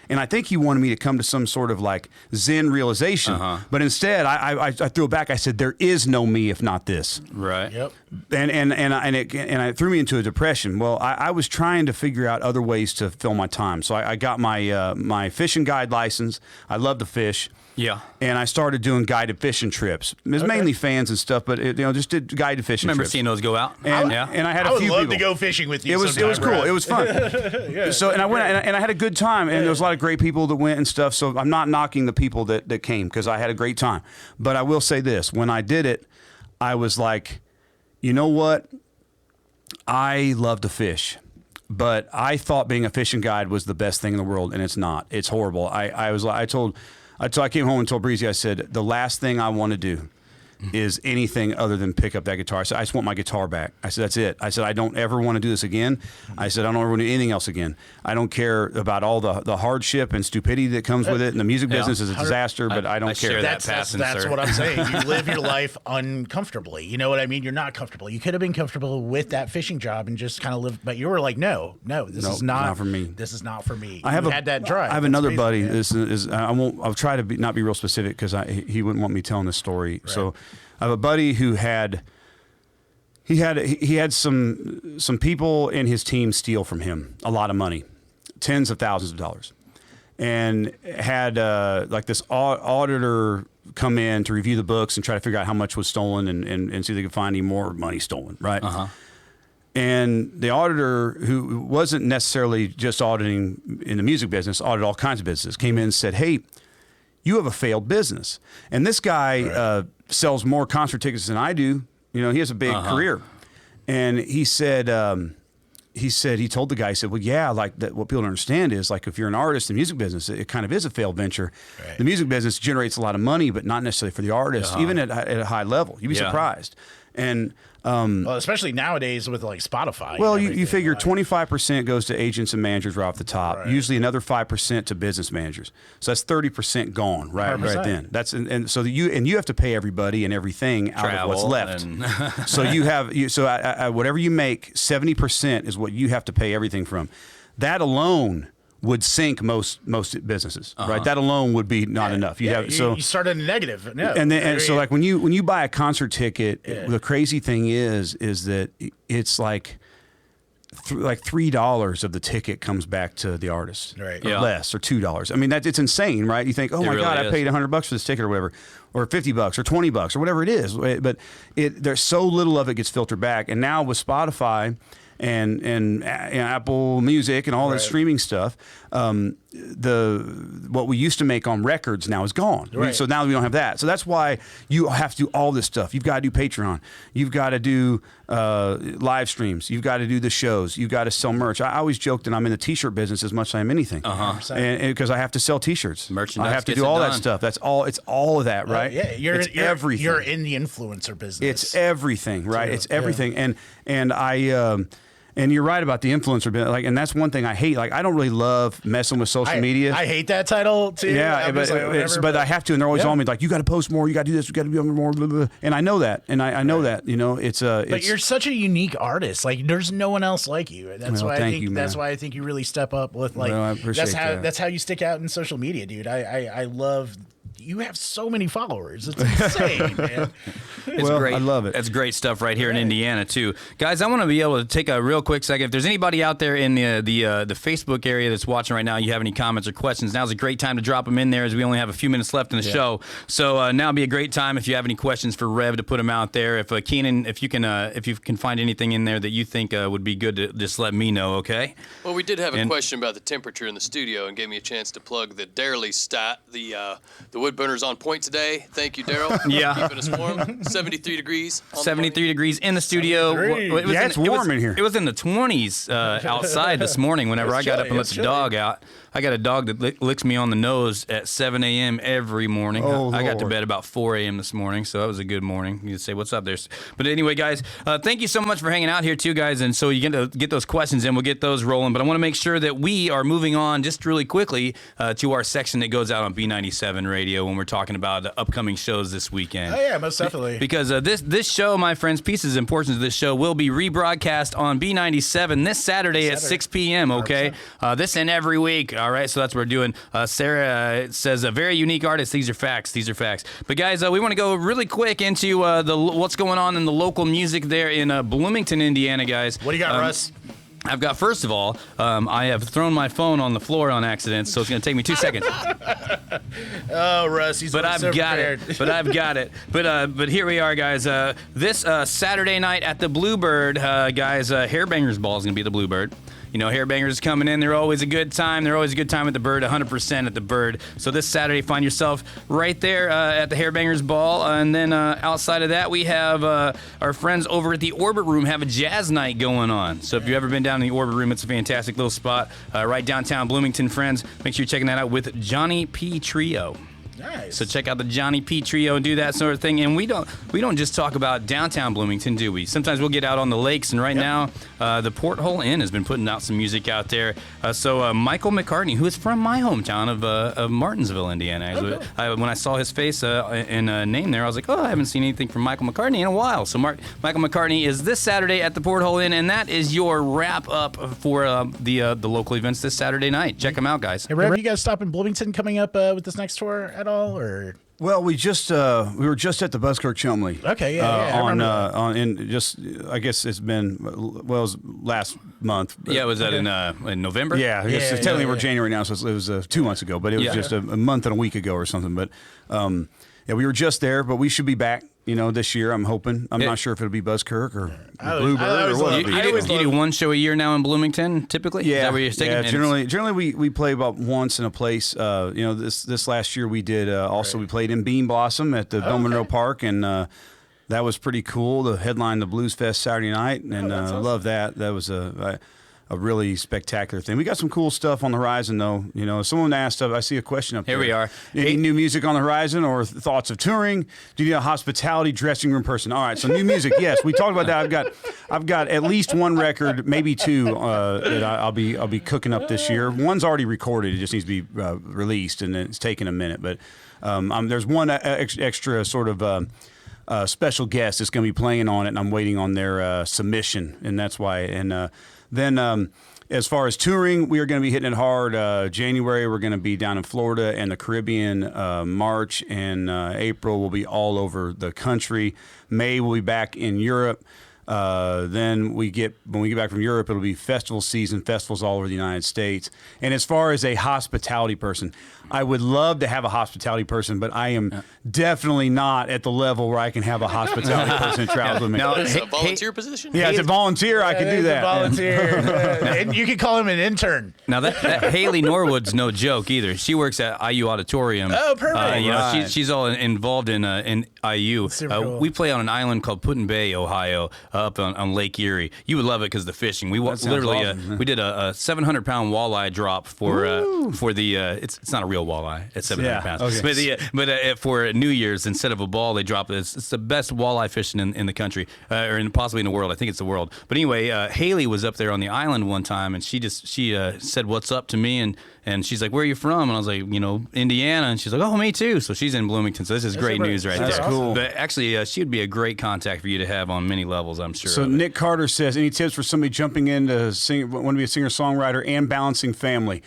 S4: And I think he wanted me to come to some sort of like Zen realization. But instead, I threw it back. I said, there is no me if not this.
S2: Right.
S3: Yep.
S4: And it threw me into a depression. Well, I was trying to figure out other ways to fill my time. So I got my fishing guide license. I love to fish.
S2: Yeah.
S4: And I started doing guided fishing trips. It was mainly fans and stuff, but just did guided fishing
S2: Remember
S4: trips.
S2: seeing those go out?
S4: And,
S2: yeah.
S4: and I had
S3: I
S4: a
S3: would
S4: few
S3: love
S4: people.
S3: to go fishing with you.
S4: It was
S3: sometime,
S4: cool.
S3: Rev.
S4: It was fun. So and I went and I had a good time, and there was a lot of great people that went and stuff. So I'm not knocking the people that came, because I had a great time. But I will say this: when I did it, I was like, you know what? I love to fish, but I thought being a fishing guide was the best thing in the world, and it's not. It's horrible. I came home and told Breezy, I said, the last thing I want to do is anything other than pick up that guitar. I said, I just want my guitar back. I said, that's it. I said, I don't ever want to do this again. I said, I don't ever want to do anything else again. I don't care about all the hardship and stupidity that comes with it. And the music business is a disaster, but I don't
S2: share
S4: care.
S2: that.
S3: That's what I'm saying. You live your life uncomfortably. You know what I mean? You're not comfortable. You could have been comfortable with that fishing job and just kind of live, but you were like, no, this is not
S4: for me.
S3: This is not for me.
S4: I had that
S3: drive.
S4: I have
S3: That's
S4: another
S3: amazing,
S4: buddy.
S3: man.
S4: This is I'll try to not be real specific, because he wouldn't want me telling this story. Right. So I have a buddy who had some people in his team steal from him a lot of money, tens of thousands of dollars, and had like this auditor come in to review the books and try to figure out how much was stolen and see if they could find any more money stolen, right? And the auditor, who wasn't necessarily just auditing in the music business, audited all kinds of businesses, came in and said, hey, you have a failed business. And this guy sells more concert tickets than I do. He has a big career. And he told the guy, he said, well, yeah, like that, what people don't understand is, like, if you're an artist in the music business, it kind of is a failed venture. Right. The music business generates a lot of money, but not necessarily for the artist, even at a high level. You'd be surprised. And
S3: well, especially nowadays with like Spotify.
S4: well,
S3: and
S4: you
S3: everything.
S4: figure 25% goes to agents and managers right off the top.
S3: Right.
S4: Usually another 5% to business managers. So that's 30% gone right
S3: 100%.
S4: then. That's and so you have to pay everybody and everything out of what's
S2: Travel
S4: left.
S2: and-
S4: So you have whatever you make, 70% is what you have to pay everything from. That alone would sink most businesses, right? That alone would be not enough. You
S3: start in a negative. No.
S4: and so like when you buy a concert ticket, the crazy thing is that it's like $3 of the ticket comes back to the artist,
S3: Right.
S4: Or
S2: Yeah.
S4: less, or $2. I mean, it's insane, right? You think, oh my
S2: really
S4: God, I
S2: is.
S4: paid $100 for this ticket or whatever, or $50 or $20 or whatever it is. But there's so little of it gets filtered back, and now with Spotify and Apple Music and all that streaming stuff, what we used to make on records now is gone.
S3: Right.
S4: So now we don't have that. So that's why you have to do all this stuff. You've got to do Patreon. You've got to do live streams. You've got to do the shows. You've got to sell merch. I always joke that I'm in the T-shirt business as much as I am anything. And because I have to sell T-shirts.
S2: Merchandise
S4: I have to
S2: gets
S4: do
S2: it
S4: all that
S2: done.
S4: stuff. That's all. It's all of that, right?
S3: Yeah,
S4: it's everything.
S3: You're in the influencer business.
S4: It's everything, right? It's
S3: Yeah.
S4: everything. And I and you're right about the influencer bit. Like, and that's one thing I hate. Like, I don't really love messing with social media.
S3: I hate that title too.
S4: Yeah,
S3: I'm
S4: but,
S3: just like, whatever,
S4: but I have to, and they're always
S3: Yeah.
S4: on me like, you got to post more, you got to do this, you got to be on more, blah, blah. And I know that, and I know that, you know, it's
S3: But you're such a unique artist. Like, there's no one else like you. And that's
S4: Well,
S3: why I
S4: thank
S3: think
S4: you,
S3: that's
S4: man.
S3: why I think you really step up with like.
S4: Well, I appreciate that.
S3: That's how you stick out in social media, dude. I love. You have so many followers. It's insane, man.
S2: It's
S4: Well,
S2: great.
S4: I love it.
S2: It's great stuff right here in Indiana too, guys. I want to be able to take a real quick second. If there's anybody out there in the Facebook area that's watching right now, you have any comments or questions, now's a great time to drop them in there, as we only have a few minutes left in the show. So now would be a great time if you have any questions for Rev to put them out there. If Kenan, if you can find anything in there that you think would be good, to just let me know. Okay.
S1: Well, we did have a
S2: And-
S1: question about the temperature in the studio, and gave me a chance to plug the Darely stat. The wood burner's on point today. Thank you, Daryl.
S2: Yeah.
S1: Keeping us warm. 73 degrees. on the
S2: 73
S1: morning.
S2: degrees in the studio.
S3: Great.
S2: It was
S4: Yeah, it's warm in here.
S2: It was in the 20s outside this morning whenever I got up and let the dog out. I got a dog that licks me on the nose at 7 a.m. every morning.
S4: Oh,
S2: I got to
S4: Lord.
S2: bed about 4 a.m. this morning, so that was a good morning. You can say, what's up there? But anyway, guys, thank you so much for hanging out here too, guys. And so you get those questions in. We'll get those rolling. But I want to make sure that we are moving on just really quickly to our section that goes out on B97 Radio when we're talking about upcoming shows this weekend.
S3: Oh yeah, most definitely.
S2: Because this show, my friends, pieces and portions of this show will be rebroadcast on B97 this Saturday at 6 p.m., okay? This and every week, all right? So that's what we're doing. Sarah says, a very unique artist. These are facts. These are facts. But, guys, we want to go really quick into what's going on in the local music there in Bloomington, Indiana, guys.
S3: What do you got, Russ?
S2: I've got, first of all, I have thrown my phone on the floor on accident, so it's going to take me 2 seconds.
S3: Oh, Russ, he's
S2: But
S3: always
S2: I've
S3: so
S2: got
S3: prepared.
S2: it. But I've got it. But here we are, guys. This Saturday night at the Bluebird, guys, Hairbangers Ball is going to be at the Bluebird. You know, Hairbangers is coming in. They're always a good time. They're always a good time at the Bird, 100% at the Bird. So this Saturday, find yourself right there at the Hairbangers Ball. And then outside of that, we have our friends over at the Orbit Room have a jazz night going on. So if you've ever been down in the Orbit Room, it's a fantastic little spot right downtown Bloomington, friends. Make sure you're checking that out with Johnny P. Trio.
S3: Nice.
S2: So check out the Johnny P Trio and do that sort of thing. And we don't just talk about downtown Bloomington, do we? Sometimes we'll get out on the lakes. And right now, the Porthole Inn has been putting out some music out there. So Michael McCartney, who is from my hometown of Martinsville, Indiana. When I saw his face and name there, I was like, oh, I haven't seen anything from Michael McCartney in a while. So Michael McCartney is this Saturday at the Porthole Inn, and that is your wrap up for the local events this Saturday night. Check them out, guys.
S3: Hey, Rev, are you guys stopping Bloomington coming up with this next tour at all, or?
S4: Well, we were just at the Buskirk Chumley.
S3: Okay, yeah, I remember
S4: I guess it's been it was last month.
S2: Yeah, was that in November?
S4: Yeah, I guess technically we're January now, so it was 2 months ago, but it was just a month and a week ago or something. But yeah, we were just there, but we we should be back. You know, this year I'm hoping. I'm not sure if it'll be Buskirk or Bluebird
S3: always
S4: or what.
S3: love-
S4: it'll be.
S2: You do one show a year now in Bloomington, typically? Is that where you're sticking?
S4: Yeah,
S2: And
S4: generally we play about once in a place. You know, this last year we did also we played in Bean Blossom at the Bill Monroe Park, and that was pretty cool. The headline, the Blues Fest Saturday night, and
S3: that's awesome.
S4: love that. That was really spectacular thing. We got some cool stuff on the horizon, though. You know, someone asked, I see a question up there.
S2: Here we are.
S4: Any new music on the horizon or thoughts of touring? Do you need a hospitality dressing room person? All right, so new music. Yes, we talked about that. I've got at least one record, maybe two, that I'll be cooking up this year. One's already recorded; it just needs to be released, and it's taking a minute. But there's one extra sort of special guest that's going to be playing on it, and I'm waiting on their submission, and that's why. And then as far as touring, we are going to be hitting it hard. January, we're going to be down in Florida and the Caribbean. March and April, we'll be all over the country. May, we'll be back in Europe. Then when we get back from Europe, it'll be festival season, festivals all over the United States. And as far as a hospitality person, I would love to have a hospitality person, but I am definitely not at the level where I can have a hospitality person that travels with me.
S2: Now,
S1: It's a volunteer position?
S4: Yeah, as a volunteer, I can do that.
S3: Volunteer. And you can call him an intern.
S2: Now that Haley Norwood's no joke either. She works at IU Auditorium.
S3: Oh, perfect.
S2: You know,
S4: Right.
S2: she's all involved in IU.
S3: Super cool.
S2: We play on an island called Put-in Bay, Ohio, up on Lake Erie. You would love it because of the fishing. We
S4: sounds
S2: literally
S4: awesome.
S2: we did a 700-pound walleye drop for the it's not a real walleye. It's 700 pounds.
S4: Okay.
S2: But for New Year's, instead of a ball, they drop it. It's the best walleye fishing in the country, or possibly in the world. I think it's the world. But anyway, Haley was up there on the island one time, and she said, "What's up?" to me, and she's like, "Where are you from?" And I was like, Indiana. And she's like, "Oh, me too." So she's in Bloomington. So this is great news right
S4: That's
S2: there.
S4: cool.
S2: But actually, she would be a great contact for you to have on many levels, I'm sure.
S4: So Nick Carter says, any tips for somebody jumping in to sing, want to be a singer-songwriter and balancing family?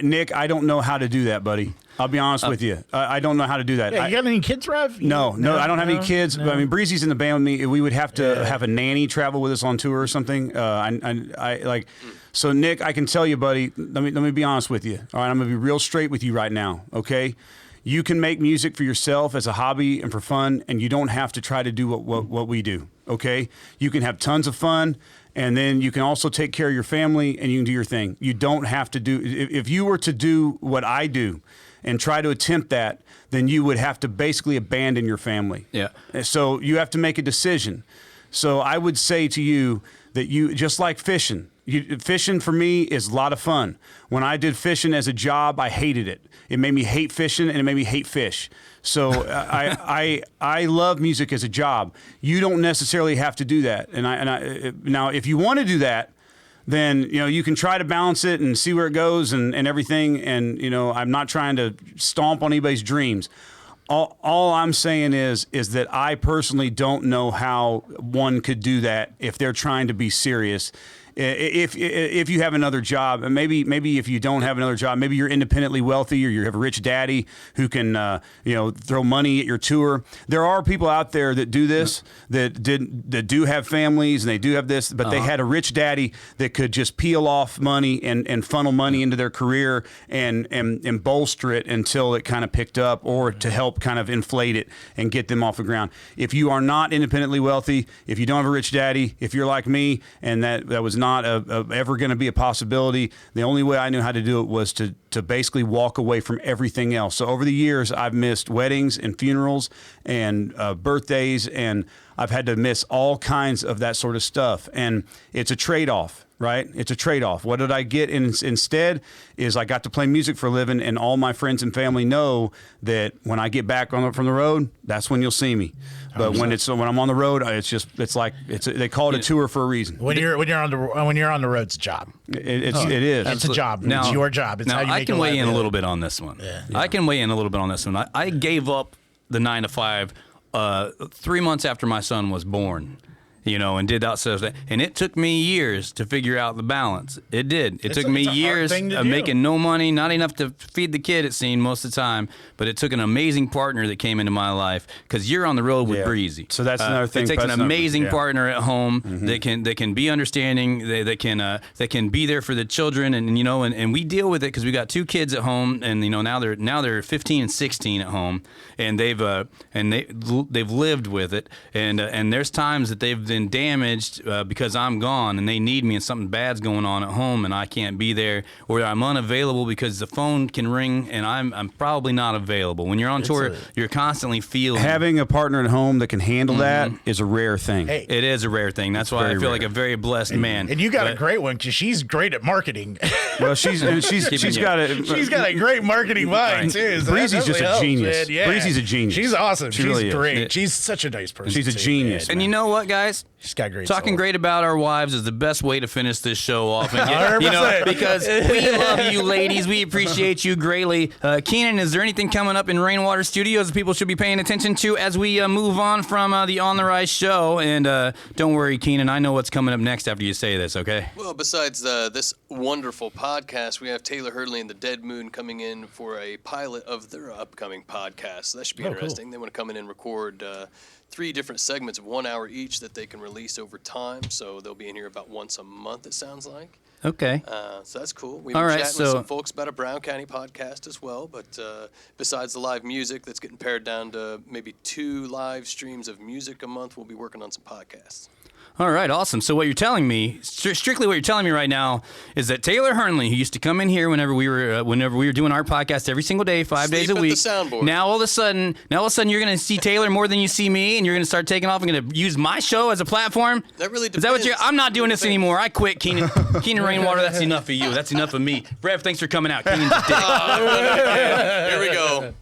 S4: Nick, I don't know how to do that, buddy. I'll be honest with you. I don't know how to do that.
S3: Yeah, you got any kids, Rev?
S4: No, I don't have any kids.
S3: No.
S4: But, I mean, Breezy's in the band with me. We would have to have a nanny travel with us on tour or something. I like. So Nick, I can tell you, buddy. Let me be honest with you. All right, I'm gonna be real straight with you right now. Okay, you can make music for yourself as a hobby and for fun, and you don't have to try to do what we do. Okay, you can have tons of fun. And then you can also take care of your family and you can do your thing. You don't have to do, if you were to do what I do and try to attempt that, then you would have to basically abandon your family.
S2: Yeah.
S4: So you have to make a decision. So I would say to you that you, just like fishing, fishing for me is a lot of fun. When I did fishing as a job, I hated it. It made me hate fishing and it made me hate fish. So I love music as a job. You don't necessarily have to do that. And I now if you want to do that, then you can try to balance it and see where it goes and everything. And I'm not trying to stomp on anybody's dreams. All I'm saying is that I personally don't know how one could do that if they're trying to be serious. If you have another job, and maybe if you don't have another job, maybe you're independently wealthy or you have a rich daddy who can throw money at your tour. There are people out there that do this that do have families and they do have this, but they had a rich daddy that could just peel off money and funnel money into their career and bolster it until it kind of picked up, or to help kind of inflate it and get them off the ground. If you are not independently wealthy, if you don't have a rich daddy, if you're like me and that was not ever going to be a possibility, the only way I knew how to do it was to basically walk away from everything else. So over the years, I've missed weddings and funerals and birthdays, and I've had to miss all kinds of that sort of stuff. And it's a trade-off, right? It's a trade-off. What did I get instead is I got to play music for a living, and all my friends and family know that when I get back from the road, that's when you'll see me. But when I'm on the road, they call it a tour for a reason.
S3: When you're on the road, it's a job.
S4: It is.
S3: It's a job.
S2: Now,
S3: it's your job. It's
S2: now
S3: how you make
S2: I can
S3: a
S2: weigh in a
S3: livelihood.
S2: little bit on this one. I can weigh in a little bit on this one. I gave up the 9 to 5 3 months after my son was born. And did that stuff. And it took me years to figure out the balance. It did. It took me
S3: it's a hard
S2: years
S3: thing to
S2: of
S3: do.
S2: making no money, not enough to feed the kid, it seemed, most of the time. But it took an amazing partner that came into my life, because you're on the road with
S4: Yeah.
S2: Breezy.
S4: So that's another thing.
S2: It takes an
S4: That's another-
S2: amazing
S4: yeah.
S2: partner at home that can be understanding, that can be there for the children, and we deal with it because we got 2 kids at home, and now they're 15 and 16 at home, and they've lived with it, and there's times that they've bruised and damaged because I'm gone and they need me and something bad's going on at home and I can't be there, or I'm unavailable because the phone can ring and I'm probably not available. When you're on tour, you're constantly feeling.
S4: Having a partner at home that can handle that is a rare thing.
S3: Hey.
S2: It is a rare thing. That's why I feel like a very blessed man.
S3: And you got a great one because she's great at marketing.
S4: Well, she's got it.
S3: She's got a great marketing mind too. So
S4: Breezy's just a genius.
S3: Man. Yeah.
S4: Breezy's a genius.
S3: She's awesome.
S4: She
S3: She's
S4: really is.
S3: great. She's such a nice person.
S4: She's a
S3: too,
S4: genius.
S3: man.
S2: And you know what, guys?
S3: She's got great.
S2: Talking
S3: soul.
S2: great about our wives is the best way to finish this show off. And get,
S3: 100%.
S2: because we love you, ladies. We appreciate you greatly. Kenan, is there anything coming up in Rainwater Studios that people should be paying attention to as we move on from the On the Rise show? And don't worry, Kenan, I know what's coming up next after you say this, okay?
S1: Well, besides this wonderful podcast, we have Taylor Hurley and the Dead Moon coming in for a pilot of their upcoming podcast. So that should be interesting.
S3: Cool.
S1: They want to come in and record 3 different segments of 1 hour each that they can release over time. So they'll be in here about once a month, it sounds like.
S2: Okay.
S1: So that's cool. We've
S2: All
S1: been
S2: right,
S1: chatting with
S2: so-
S1: some folks about a Brown County podcast as well. But besides the live music that's getting pared down to maybe 2 live streams of music a month, we'll be working on some podcasts.
S2: All right, awesome. So what you're telling me, strictly what you're telling me right now, is that Taylor Hurley, who used to come in here whenever we were doing our podcast every single day, 5 days a
S1: Sleep at
S2: week.
S1: the soundboard.
S2: Now all of a sudden, you're going to see Taylor more than you see me, and you're going to start taking off and going to use my show as a platform.
S1: That really
S2: Is that what
S1: depends.
S2: I'm not doing this anymore. I quit, Kenan. Kenan Rainwater. That's enough of you. That's enough of me. Rev, thanks for coming out. Kenan's a dick.
S1: Here we go.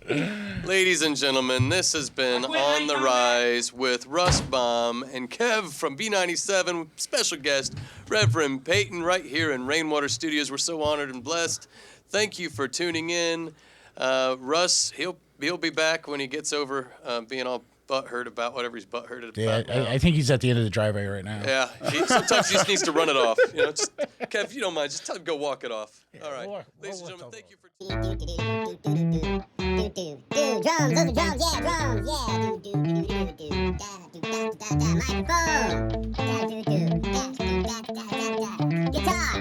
S1: Ladies and gentlemen, this has been On the Rise with Russ Baum and Kev from B97, special guest Reverend Peyton right here in Rainwater Studios. We're so honored and blessed. Thank you for tuning in. Russ, he'll be back when he gets over being all butthurt about whatever he's butthurt about.
S3: Yeah, I think he's at the end of the driveway right now.
S1: Yeah, sometimes he just needs to run it off. Just, Kev, if you don't mind, just tell him to go walk it off. All right. Ladies and gentlemen, thank you for...
S6: Drums, those are drums, yeah, drums, yeah. Microphone. Guitar.